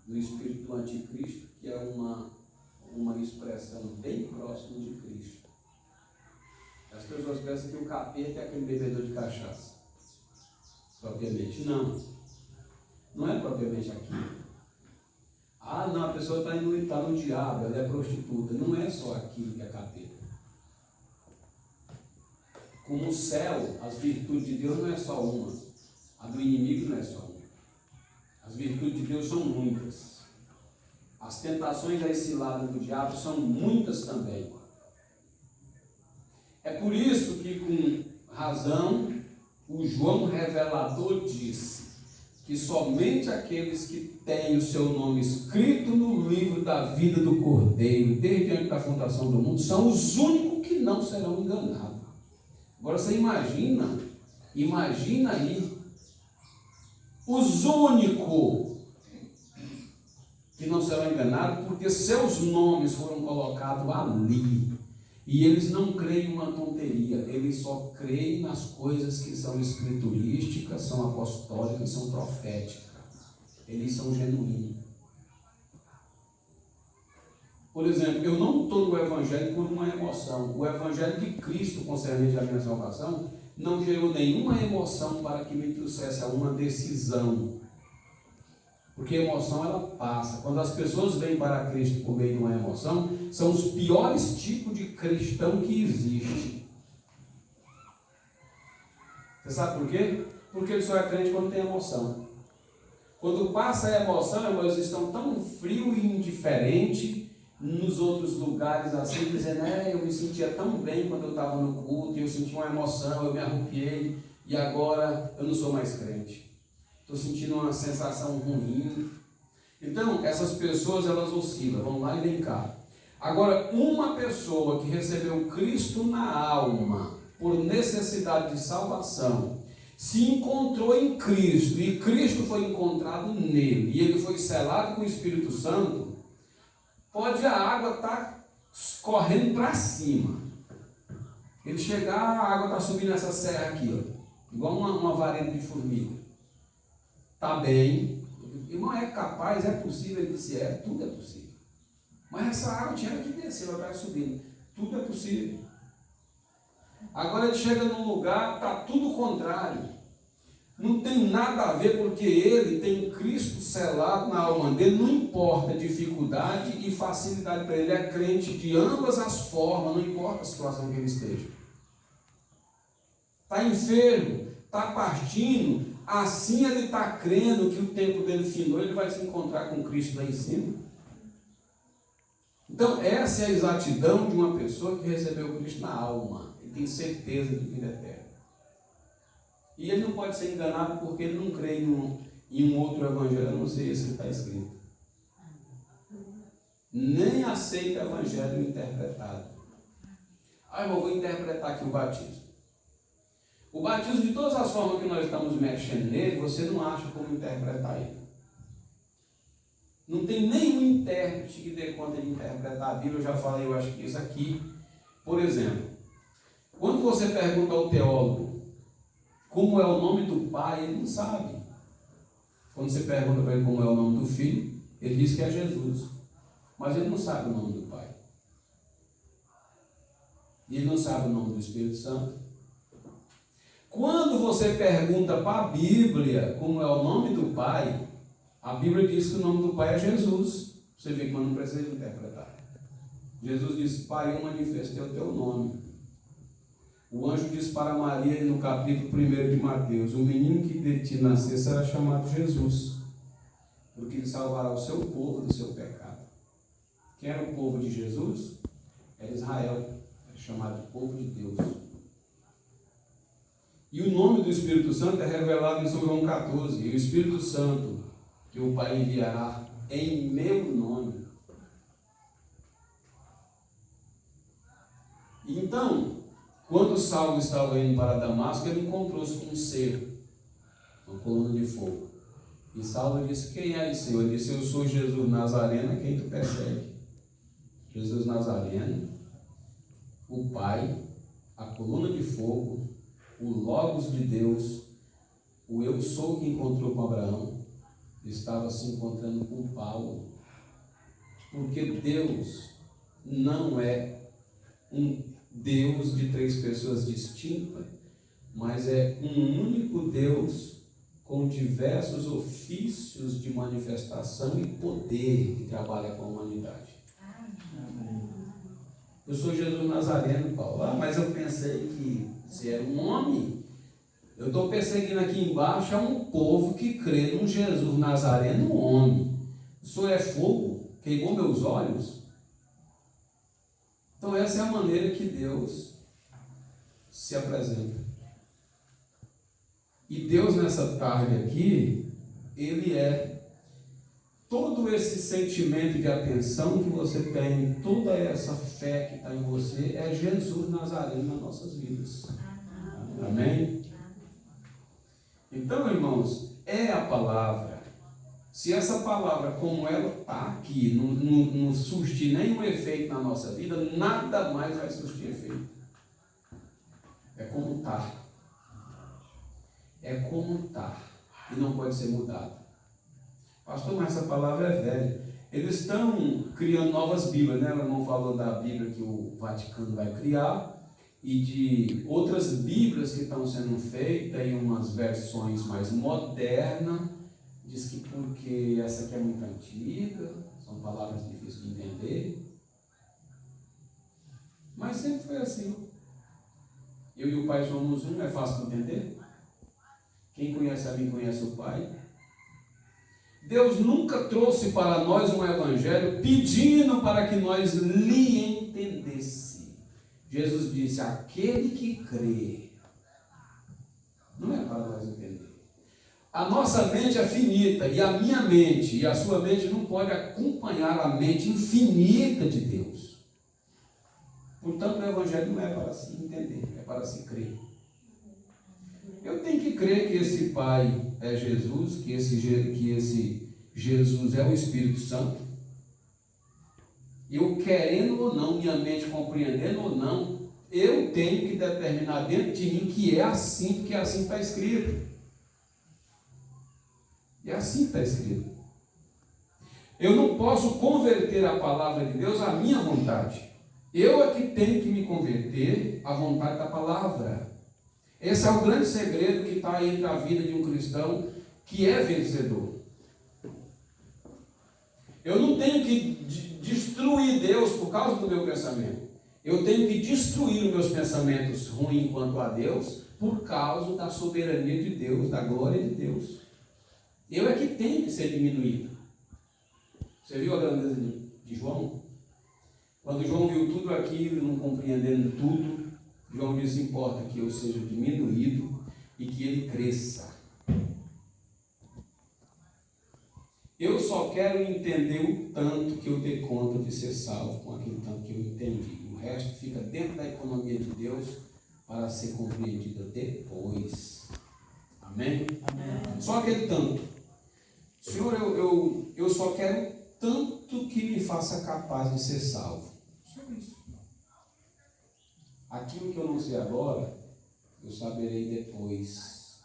do Espírito do Anticristo, que é uma expressão bem próxima de Cristo. As pessoas pensam que o capeta é aquele bebedor de cachaça. Propriamente não. Não é propriamente aquilo. Ah, não, a pessoa está no diabo, ela é prostituta. Não é só aquilo que é capeta. Como o céu, as virtudes de Deus não é só uma. A do inimigo não é só uma. As virtudes de Deus são muitas. As tentações da cilada do diabo são muitas também. É por isso que, com razão, o João Revelador disse que somente aqueles que têm o seu nome escrito no livro da vida do Cordeiro, desde antes da fundação do mundo, são os únicos que não serão enganados. Agora você imagina aí, os únicos que não serão enganados, porque seus nomes foram colocados ali. E eles não creem em uma tonteria, eles só creem nas coisas que são escriturísticas, são apostólicas, são proféticas. Eles são genuínos. Por exemplo, eu não estou no Evangelho por uma emoção. O Evangelho de Cristo concernente à minha salvação não gerou nenhuma emoção para que me trouxesse a uma decisão. Porque a emoção, ela passa. Quando as pessoas vêm para Cristo por meio de uma emoção, são os piores tipos de cristão que existe. Você sabe por quê? Porque ele só é crente quando tem emoção. Quando passa a emoção, eles estão tão frios e indiferentes nos outros lugares, assim, dizendo, eu me sentia tão bem quando eu estava no culto, e eu senti uma emoção, eu me arrupiei, e agora eu não sou mais crente. Estou sentindo uma sensação ruim. Então, essas pessoas, elas oscilam, vão lá e vem cá. Agora, uma pessoa que recebeu Cristo na alma, por necessidade de salvação, se encontrou em Cristo, e Cristo foi encontrado nele, e ele foi selado com o Espírito Santo, pode a água estar correndo para cima. Ele chegar, a água está subindo essa serra aqui, ó, igual uma vareta de formiga. Está bem, irmão, é capaz, é possível, ele disse, tudo é possível. Mas essa água tinha que descer, ela vai subindo. Tudo é possível. Agora ele chega num lugar, está tudo contrário. Não tem nada a ver, porque ele tem Cristo selado na alma dele, não importa dificuldade e facilidade para ele, é crente de ambas as formas, não importa a situação que ele esteja. Está enfermo, está partindo, assim ele está crendo que o tempo dele findou, ele vai se encontrar com Cristo lá em cima. Então, essa é a exatidão de uma pessoa que recebeu Cristo na alma. Ele tem certeza de vida eterna. E ele não pode ser enganado porque ele não crê em um outro evangelho, a não ser esse que está escrito. Nem aceita o evangelho interpretado. Eu vou interpretar aqui o batismo. O batismo, de todas as formas que nós estamos mexendo nele, você não acha como interpretar ele. Não tem nenhum intérprete que dê conta de interpretar a Bíblia. Eu já falei, eu acho que isso aqui. Por exemplo, quando você pergunta ao teólogo como é o nome do pai, ele não sabe. Quando você pergunta para ele como é o nome do filho, ele diz que é Jesus. Mas ele não sabe o nome do pai. E ele não sabe o nome do Espírito Santo. Quando você pergunta para a Bíblia como é o nome do pai, a Bíblia diz que o nome do pai é Jesus. Você vê que não precisa interpretar. Jesus disse, Pai, eu manifestei o teu nome. O anjo disse para Maria, no capítulo 1 de Mateus, o menino que de ti nascer será chamado Jesus, porque ele salvará o seu povo do seu pecado. Quem era o povo de Jesus? Era Israel, era chamado povo de Deus. E o nome do Espírito Santo é revelado em São João 14, e o Espírito Santo que o Pai enviará em meu nome. Então, quando Saulo estava indo para Damasco, ele encontrou-se com um ser, uma coluna de fogo. E Saulo disse, quem é esse Senhor? Ele disse, eu sou Jesus Nazareno, quem tu persegue. Jesus Nazareno, o Pai, a coluna de fogo, o Logos de Deus, o Eu Sou que encontrou com Abraão, estava se encontrando com Paulo, porque Deus não é um Deus de três pessoas distintas, mas é um único Deus com diversos ofícios de manifestação e poder que trabalha com a humanidade. Eu sou Jesus Nazareno, Paulo. Ah, mas eu pensei que você era um homem. Eu estou perseguindo aqui embaixo um povo que crê num Jesus Nazareno, um homem. O senhor é fogo, queimou meus olhos. Então essa é a maneira que Deus se apresenta. E Deus nessa tarde aqui, Ele é todo esse sentimento de atenção que você tem, toda essa fé que está em você, é Jesus Nazareno nas nossas vidas. Amém? Então, irmãos, é a palavra. Se essa palavra, como ela está aqui, não surtir nenhum efeito na nossa vida, nada mais vai surtir efeito. É como está. É como está. E não pode ser mudado. Pastor, mas essa palavra é velha. Eles estão criando novas Bíblias, né? O irmão falou da Bíblia que o Vaticano vai criar e de outras Bíblias que estão sendo feitas em umas versões mais modernas. Diz que porque essa aqui é muito antiga, são palavras difíceis de entender. Mas sempre foi assim. Eu e o Pai somos um, é fácil de entender. Quem conhece a mim conhece o Pai. Deus nunca trouxe para nós um evangelho pedindo para que nós lhe entendesse. Jesus disse, aquele que crê, não é para nós entender. A nossa mente é finita, e a minha mente e a sua mente não pode acompanhar a mente infinita de Deus. Portanto, o evangelho não é para se entender, é para se crer. Eu tenho que crer que esse Pai é Jesus, que esse Jesus é o Espírito Santo. Eu querendo ou não, minha mente compreendendo ou não, eu tenho que determinar dentro de mim que é assim, porque assim está escrito. E assim está escrito. Eu não posso converter a palavra de Deus à minha vontade. Eu é que tenho que me converter à vontade da palavra. Esse é o grande segredo que está entre a vida de um cristão que é vencedor. Eu não tenho que destruir Deus por causa do meu pensamento. Eu tenho que destruir os meus pensamentos ruins quanto a Deus por causa da soberania de Deus, da glória de Deus. Eu é que tenho que ser diminuído. Você viu a grandeza de João? Quando João viu tudo aquilo, não compreendendo tudo, João disse, importa que eu seja diminuído e que ele cresça. Eu só quero entender o tanto que eu dei conta de ser salvo com aquele tanto que eu entendi. O resto fica dentro da economia de Deus para ser compreendido depois. Amém? Amém. Só aquele tanto. Senhor, eu só quero tanto que me faça capaz de ser salvo. Só isso. Aquilo que eu não sei agora, eu saberei depois.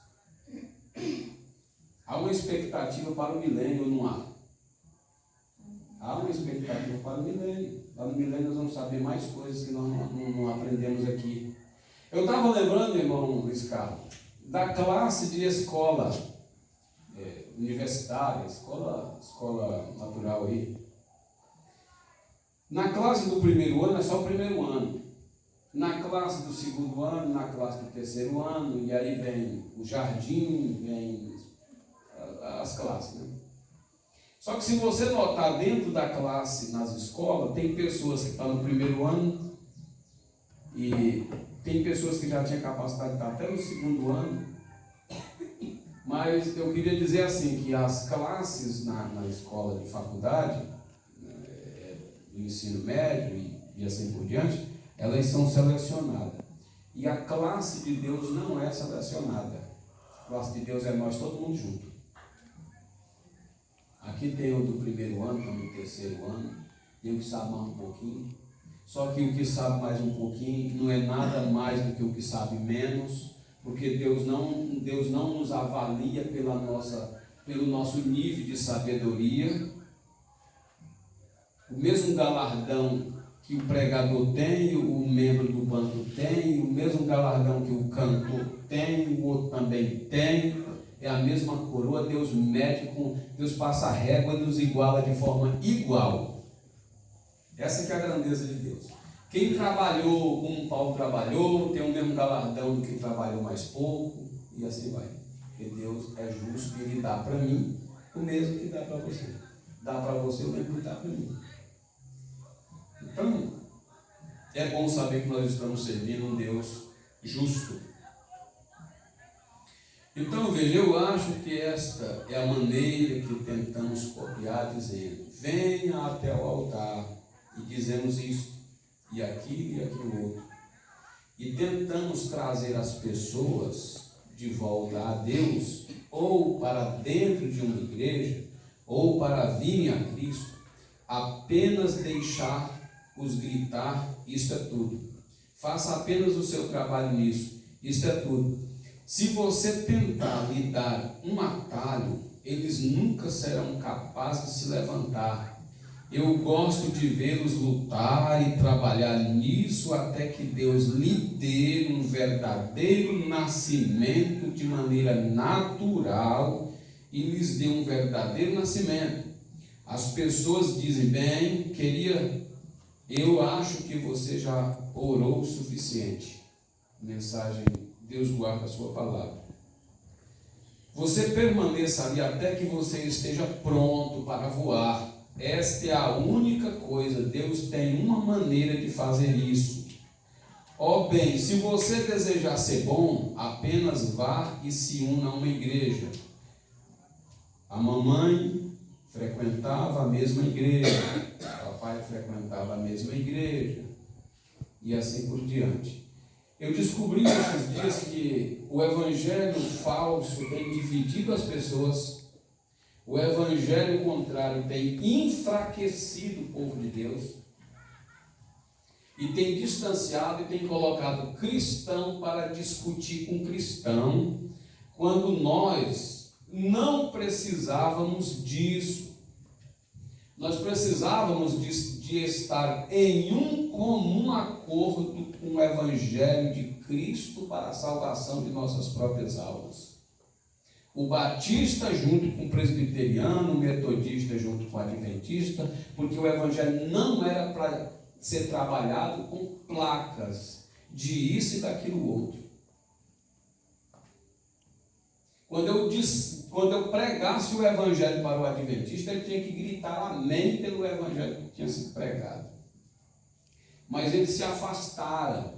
Há uma expectativa para o milênio ou não há? Há uma expectativa para o milênio. Lá no milênio nós vamos saber mais coisas que nós não aprendemos aqui. Eu estava lembrando, irmão Luiz Carlos, da classe de escola universitária, escola natural aí. Na classe do primeiro ano é só o primeiro ano. Na classe do segundo ano, na classe do terceiro ano, e aí vem o jardim, vem as classes, né? Só que se você notar dentro da classe, nas escolas, tem pessoas que estão no primeiro ano e tem pessoas que já tinham capacidade de estar até no segundo ano. Mas eu queria dizer assim, que as classes na escola de faculdade, do ensino médio e assim por diante, elas são selecionadas. E a classe de Deus não é selecionada. A classe de Deus é nós, todo mundo junto. Aqui tem o do primeiro ano, tem o do terceiro ano. tem o que sabe mais um pouquinho. Só que o que sabe mais um pouquinho não é nada mais do que o que sabe menos, porque Deus não nos avalia pelo nosso nível de sabedoria. O mesmo galardão que o pregador tem, o membro do banco tem, o mesmo galardão que o cantor tem, o outro também tem, é a mesma coroa. Deus mede Deus passa a régua e nos iguala de forma igual. Essa que é a grandeza de Deus. Quem trabalhou como Paulo trabalhou, tem o mesmo galardão do que trabalhou mais pouco, e assim vai. Porque Deus é justo e Ele dá para mim o mesmo que dá para você. Dá para você o mesmo que dá para mim. Então, é bom saber que nós estamos servindo um Deus justo. Então, veja, eu acho que esta é a maneira que tentamos copiar, dizendo: venha até o altar, e dizemos isso, e aquilo e aquilo outro. E tentamos trazer as pessoas de volta a Deus, ou para dentro de uma igreja, ou para virem a Cristo, apenas deixar-os gritar: isto é tudo. Faça apenas o seu trabalho nisso, isto é tudo. Se você tentar lhe dar um atalho, eles nunca serão capazes de se levantar. Eu gosto de vê-los lutar e trabalhar nisso até que Deus lhe dê um verdadeiro nascimento de maneira natural e lhes dê um verdadeiro nascimento. As pessoas dizem: bem, eu acho que você já orou o suficiente. Mensagem: Deus guarda a sua palavra. Você permaneça ali até que você esteja pronto para voar. Esta é a única coisa. Deus tem uma maneira de fazer isso. Ó bem, se você desejar ser bom, apenas vá e se una a uma igreja. A mamãe frequentava a mesma igreja, o papai frequentava a mesma igreja, e assim por diante. Eu descobri nesses dias que o evangelho falso tem dividido as pessoas, o evangelho contrário tem enfraquecido o povo de Deus, e tem distanciado e tem colocado cristão para discutir com cristão, quando nós não precisávamos disso. Nós precisávamos de estar em um comum acordo com o evangelho de Cristo para a salvação de nossas próprias almas. O batista junto com o presbiteriano, o metodista junto com o adventista, porque o evangelho não era para ser trabalhado com placas de isso e daquilo outro. Quando eu pregasse o evangelho para o adventista, ele tinha que gritar amém pelo evangelho que tinha sido pregado. Mas eles se afastaram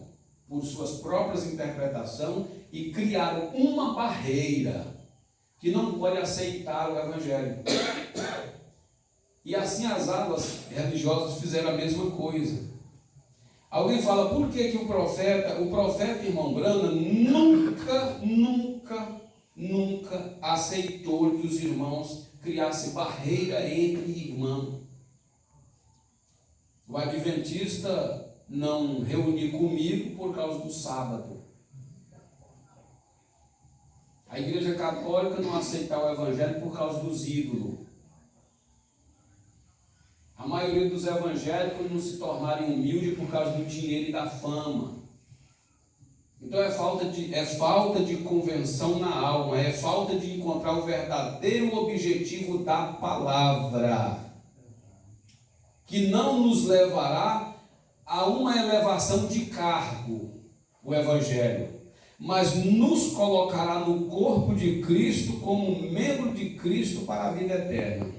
por suas próprias interpretações e criaram uma barreira que não pode aceitar o evangelho. E assim as alas religiosas fizeram a mesma coisa. Alguém fala: por que o profeta, irmão Brana, nunca aceitou que os irmãos criassem barreira entre irmãos? O adventista não reuniu comigo por causa do sábado. A igreja católica não aceitar o evangelho por causa dos ídolos. A maioria dos evangélicos não se tornarem humildes por causa do dinheiro e da fama. Então é falta de convenção na alma, é falta de encontrar o verdadeiro objetivo da palavra, que não nos levará a uma elevação de cargo, o evangelho, mas nos colocará no corpo de Cristo como membro de Cristo para a vida eterna.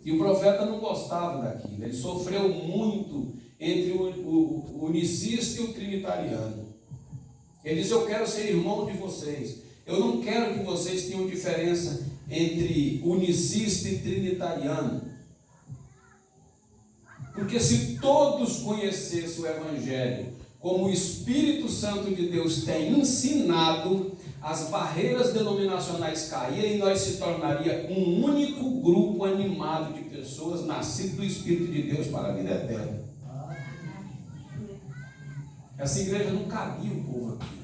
E o profeta não gostava daquilo, ele sofreu muito entre o unicista e o trinitariano. Ele disse: eu quero ser irmão de vocês, eu não quero que vocês tenham diferença entre unicista e trinitariano, porque se todos conhecessem o evangelho como o Espírito Santo de Deus tem ensinado, as barreiras denominacionais caíam e nós se tornaria um único grupo animado de pessoas nascidas do Espírito de Deus para a vida eterna. Essa igreja não cabia o povo aqui.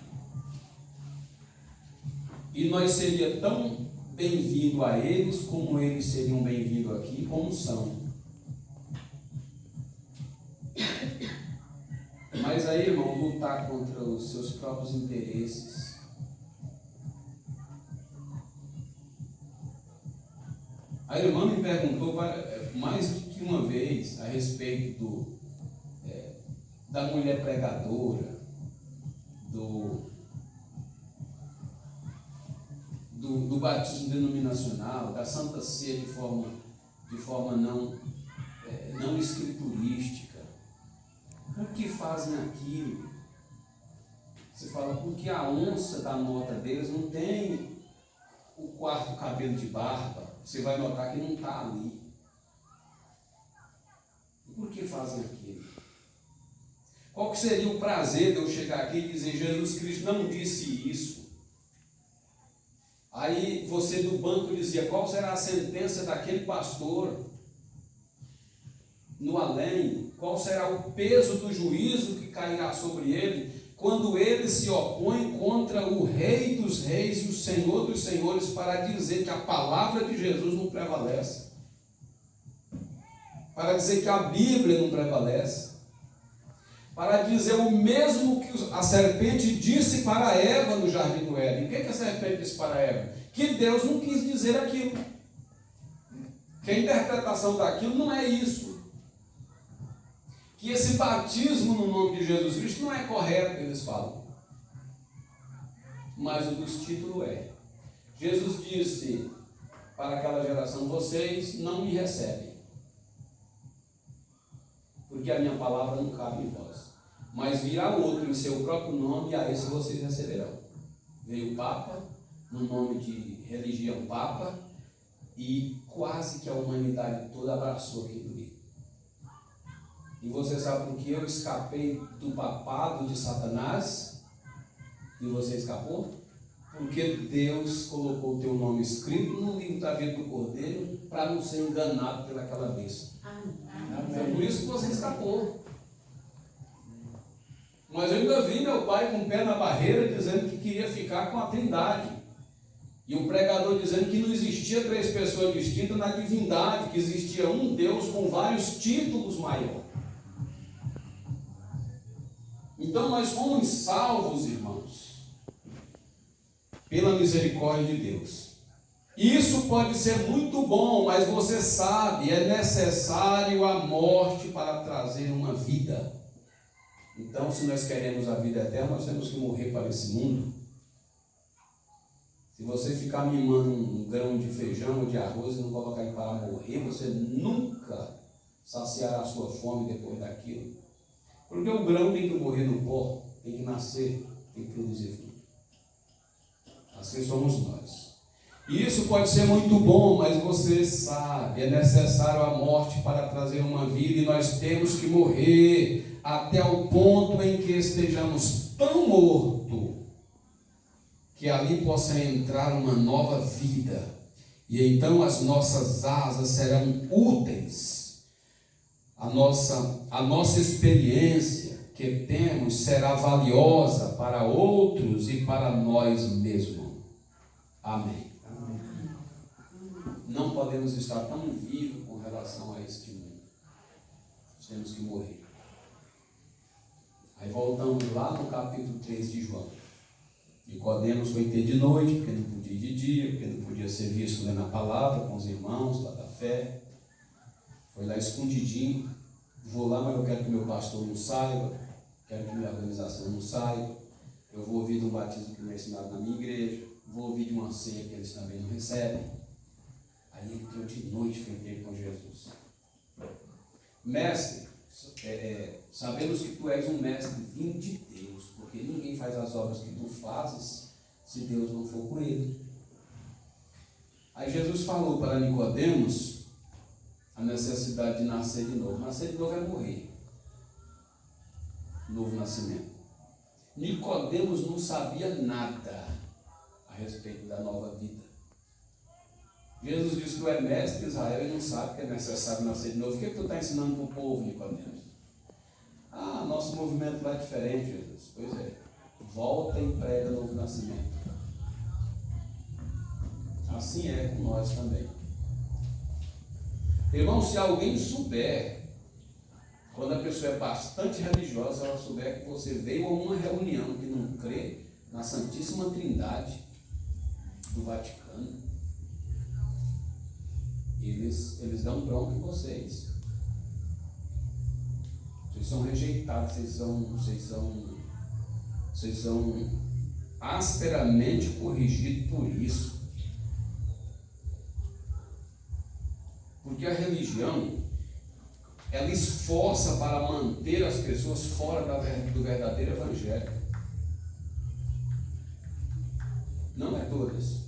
E nós seria tão bem-vindo a eles como eles seriam bem-vindos aqui, como são. Mas aí, irmão, lutar contra os seus próprios interesses. A irmã me perguntou mais do que uma vez a respeito da mulher pregadora, do batismo denominacional, da Santa Ceia de forma não escriturística. Por que fazem aquilo? Você fala, porque a onça da nota deles não tem o quarto cabelo de barba. Você vai notar que não está ali. E por que fazem aquilo? Qual que seria o prazer de eu chegar aqui e dizer, Jesus Cristo não disse isso? Aí você do banco dizia, qual será a sentença daquele pastor no além? Qual será o peso do juízo que cairá sobre ele, quando ele se opõe contra o Rei dos Reis e o Senhor dos Senhores, para dizer que a palavra de Jesus não prevalece, para dizer que a Bíblia não prevalece, para dizer o mesmo que a serpente disse para Eva no jardim do Éden. O que a serpente disse para Eva? Que Deus não quis dizer aquilo, que a interpretação daquilo não é isso, que esse batismo no nome de Jesus Cristo não é correto, eles falam. Mas o dos títulos é. Jesus disse para aquela geração, vocês não me recebem, porque a minha palavra não cabe em vós. Mas virá outro em seu próprio nome, e a esse vocês receberão. Veio o Papa, no nome de religião Papa, e quase que a humanidade toda abraçou aquilo ali. E você sabe por que eu escapei do papado de Satanás e você escapou? Porque Deus colocou o teu nome escrito no livro da vida do Cordeiro para não ser enganado pelaquela besta. Foi por isso que você escapou. Mas eu ainda vi meu pai com o pé na barreira dizendo que queria ficar com a Trindade. E o pregador dizendo que não existia três pessoas distintas na divindade, que existia um Deus com vários títulos maiores. Então nós fomos salvos, irmãos, pela misericórdia de Deus. Isso pode ser muito bom, mas você sabe, é necessário a morte para trazer uma vida. Então, se nós queremos a vida eterna, nós temos que morrer para esse mundo. Se você ficar mimando um grão de feijão ou de arroz e não colocar ele para morrer, você nunca saciará a sua fome depois daquilo. Porque o grão tem que morrer no pó, tem que nascer, tem que produzir fruto. Assim somos nós. E isso pode ser muito bom, mas você sabe, é necessário a morte para trazer uma vida, e nós temos que morrer até o ponto em que estejamos tão mortos que ali possa entrar uma nova vida, e então as nossas asas serão úteis. A nossa experiência que temos será valiosa para outros e para nós mesmos. Amém. Não podemos estar tão vivos com relação a este mundo. Nós temos que morrer. Aí voltamos lá no capítulo 3 de João. Nicodemos foi ter de noite, porque não podia ir de dia, porque não podia ser visto lendo a palavra com os irmãos lá da fé. Foi lá escondidinho. Vou lá, mas eu quero que meu pastor não saiba, quero que minha organização não saiba. Eu vou ouvir de um batismo que me é ensinado na minha igreja, vou ouvir de uma ceia que eles também não recebem. Aí ele entrou de noite, foi ter com Jesus. Mestre, sabemos que tu és um mestre vindo de Deus, porque ninguém faz as obras que tu fazes se Deus não for com ele. Aí Jesus falou para Nicodemos a necessidade de nascer de novo. Nascer de novo é morrer. Novo nascimento. Nicodemos não sabia nada a respeito da nova vida. Jesus disse: tu é mestre de Israel e não sabe que é necessário nascer de novo. O que tu está ensinando para o povo, Nicodemos? Ah, nosso movimento lá é diferente, Jesus. Pois é. Volta e prega novo nascimento. Assim é com nós também. Irmão, se alguém souber, quando a pessoa é bastante religiosa, ela souber que você veio a uma reunião que não crê na Santíssima Trindade do Vaticano, eles dão bronca em vocês. Vocês são rejeitados, vocês são asperamente corrigidos por isso. Porque a religião, ela esforça para manter as pessoas fora do verdadeiro evangelho. Não é todas.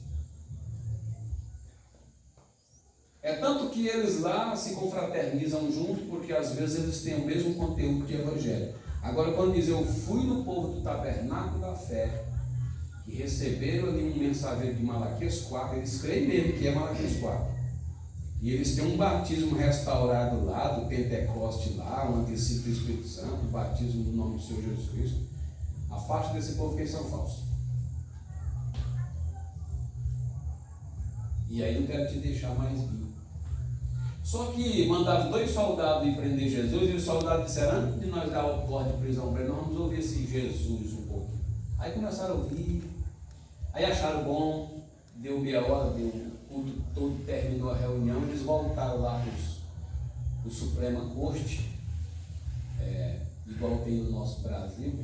É tanto que eles lá se confraternizam junto, porque às vezes eles têm o mesmo conteúdo de evangelho. Agora, quando diz eu fui no povo do tabernáculo da fé, que receberam ali um mensageiro de Malaquias 4, eles creem mesmo que é Malaquias 4. E eles têm um batismo restaurado lá, do Pentecoste lá, um antecipo do Espírito Santo, o batismo no nome do Senhor Jesus Cristo. Afaste desse povo que eles são falsos. E aí não quero te deixar mais vir. Só que mandaram 2 soldados ir prender Jesus, e os soldados disseram: antes de nós dar o porte de prisão para ele, nós vamos ouvir esse Jesus um pouco. Aí começaram a ouvir, aí acharam bom, deu meia hora, deu culto todo, terminou a reunião, eles voltaram lá para o Suprema Corte, igual tem no nosso Brasil.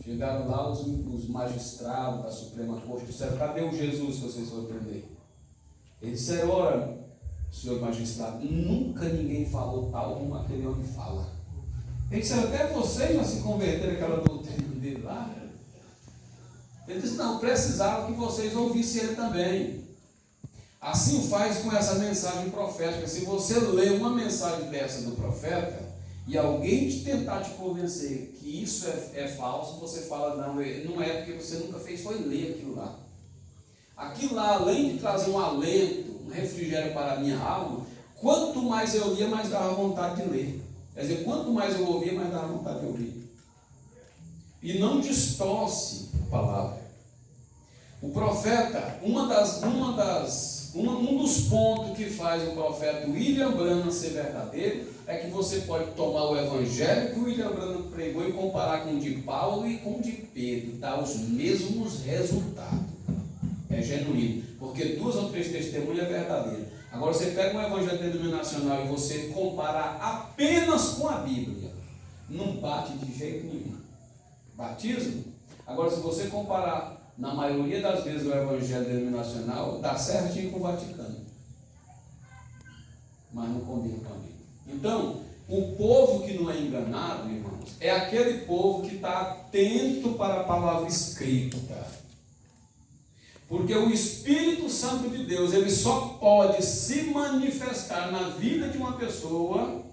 Chegaram lá os magistrados da Suprema Corte, disseram: cadê o Jesus que vocês foram prender? Eles disseram: ora, senhor magistrado, nunca ninguém falou tal como aquele homem fala. Eles disseram: até vocês já se converteram aquela doutrina dele lá? Ele disse: não, precisava que vocês ouvissem ele também. Assim faz com essa mensagem profética. Se você lê uma mensagem dessa do profeta e alguém tentar te convencer que isso é falso, você fala: não é, porque você nunca fez, foi ler aquilo lá. Aquilo lá, além de trazer um alento, um refrigério para a minha alma, quanto mais eu lia, mais dava vontade de ler. Quer dizer, quanto mais eu ouvia, mais dava vontade de ouvir. E não distorce a palavra. O profeta, um dos pontos que faz o profeta William Branham ser verdadeiro é que você pode tomar o evangelho que o William Branham pregou e comparar com o de Paulo e com o de Pedro, dá os mesmos resultados. É genuíno, porque 2 ou 3 testemunhas é verdadeiro. Agora você pega um evangelho denominacional e você compara apenas com a Bíblia, não bate de jeito nenhum. Batismo? Agora, se você comparar, na maioria das vezes, o evangelho denominacional, dá certinho com o Vaticano, mas não combina com a Bíblia. Então, o povo que não é enganado, irmãos, é aquele povo que está atento para a palavra escrita. Porque o Espírito Santo de Deus, ele só pode se manifestar na vida de uma pessoa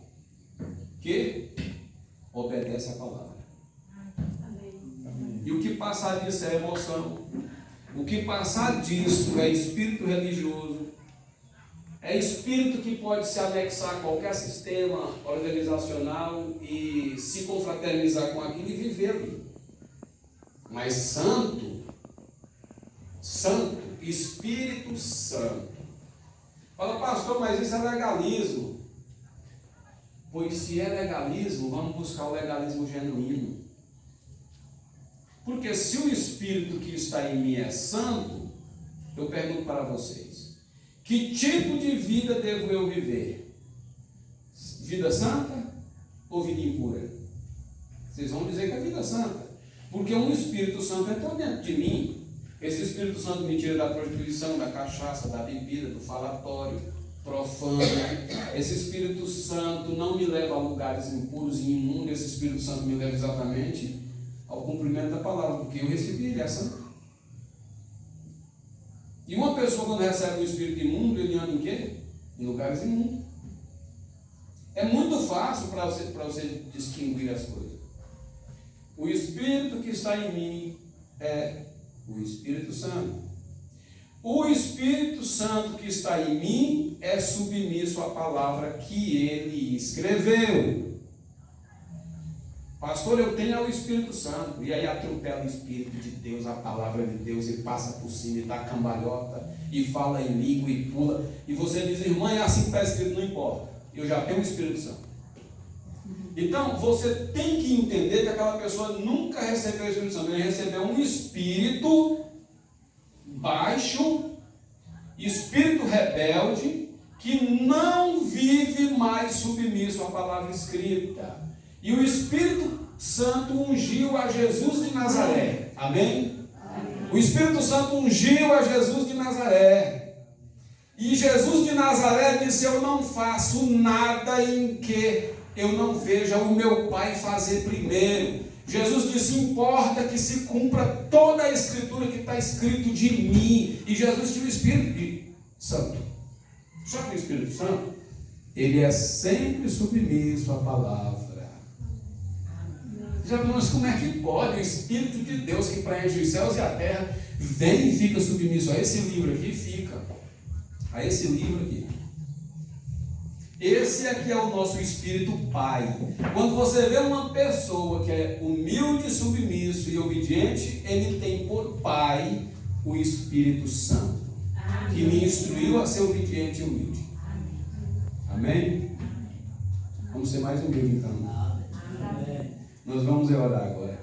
que obedece a palavra. E o que passar disso é emoção. O que passar disso é espírito religioso. É espírito que pode se anexar a qualquer sistema organizacional e se confraternizar com aquilo e viver ali. Mas santo, Espírito Santo. Fala: pastor, mas isso é legalismo. Pois se é legalismo, vamos buscar o legalismo genuíno. Porque se o Espírito que está em mim é santo, eu pergunto para vocês: que tipo de vida devo eu viver? Vida santa ou vida impura? Vocês vão dizer que é vida santa, porque um Espírito Santo entrou dentro de mim. Esse Espírito Santo me tira da prostituição, da cachaça, da bebida, do falatório profano. Esse Espírito Santo não me leva a lugares impuros e imundos. Esse Espírito Santo me leva exatamente ao cumprimento da palavra, porque eu recebi, ele é santo. E uma pessoa, quando recebe o Espírito imundo, ele anda em quê? Em lugares imundos. É muito fácil para você distinguir as coisas. O Espírito que está em mim é o Espírito Santo. O Espírito Santo que está em mim é submisso à palavra que ele escreveu. Pastor, eu tenho o Espírito Santo. E aí atropela o Espírito de Deus, a palavra de Deus, e passa por cima, e dá cambalhota, e fala em língua, e pula. E você diz, irmã, é assim que está escrito, não importa. Eu já tenho o Espírito Santo. Então, você tem que entender que aquela pessoa nunca recebeu o Espírito Santo. Ele recebeu um espírito baixo, espírito rebelde, que não vive mais submisso à palavra escrita. E o Espírito Santo ungiu a Jesus de Nazaré. Amém? O Espírito Santo ungiu a Jesus de Nazaré. E Jesus de Nazaré disse, eu não faço nada em que eu não veja o meu Pai fazer primeiro. Jesus disse, importa que se cumpra toda a Escritura que está escrito de mim. E Jesus tinha o Espírito Santo. Só que o Espírito Santo, ele é sempre submisso à palavra. Já vimos como é que pode o Espírito de Deus que preenche os céus e a terra vem e fica submisso a esse livro aqui, fica. A esse livro aqui. Esse aqui é o nosso Espírito Pai. Quando você vê uma pessoa que é humilde, submisso e obediente, ele tem por Pai o Espírito Santo, que lhe instruiu a ser obediente e humilde. Amém? Vamos ser mais humildes então. Amém. Nós vamos orar agora.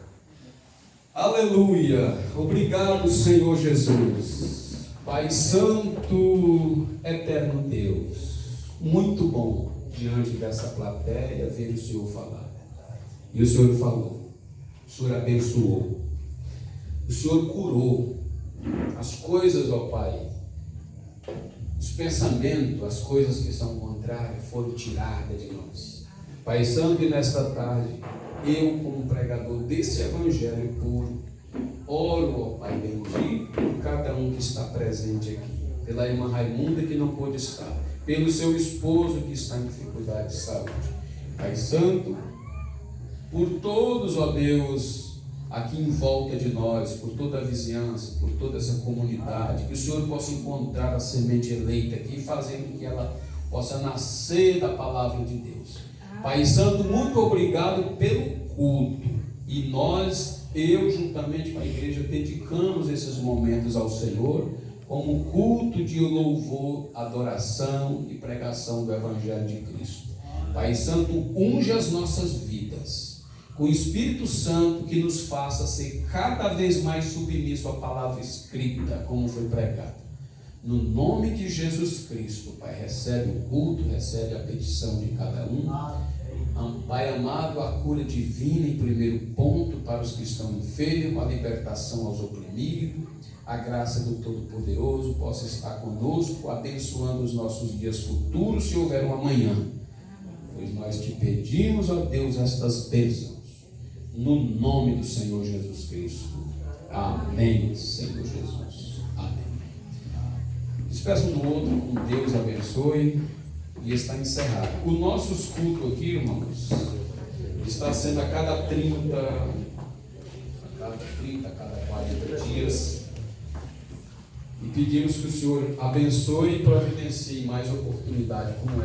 Aleluia! Obrigado, Senhor Jesus. Pai Santo, eterno Deus. Muito bom, diante dessa plateia, ver o Senhor falar. E o Senhor falou, o Senhor abençoou, o Senhor curou as coisas, ó Pai, os pensamentos, as coisas que são contrárias, foram tiradas de nós. Pai Santo, e nesta tarde, eu, como pregador desse Evangelho puro, oro, ó Pai bendito, por cada um que está presente aqui, pela irmã Raimunda que não pôde estar, pelo seu esposo que está em dificuldade de saúde. Pai Santo, por todos, ó Deus, aqui em volta de nós, por toda a vizinhança, por toda essa comunidade, que o Senhor possa encontrar a semente eleita aqui, fazendo com que ela possa nascer da palavra de Deus. Pai Santo, muito obrigado pelo culto. E nós, eu juntamente com a igreja, dedicamos esses momentos ao Senhor, como culto de louvor, adoração e pregação do Evangelho de Cristo. Pai Santo, unge as nossas vidas com o Espírito Santo que nos faça ser cada vez mais submisso à palavra escrita, como foi pregado. No nome de Jesus Cristo, Pai, recebe o culto, recebe a petição de cada um. Pai amado, a cura divina em primeiro ponto para os que estão enfermos, a libertação aos oprimidos. A graça do Todo-Poderoso possa estar conosco, abençoando os nossos dias futuros, se houver um amanhã. Pois nós te pedimos, ó Deus, estas bênçãos, no nome do Senhor Jesus Cristo. Amém, Senhor Jesus. Amém. Despeço um do outro, com Deus abençoe, e está encerrado. O nosso culto aqui, irmãos, está sendo a cada 30, a cada 40 dias. E pedimos que o Senhor abençoe e providencie mais oportunidade como essa.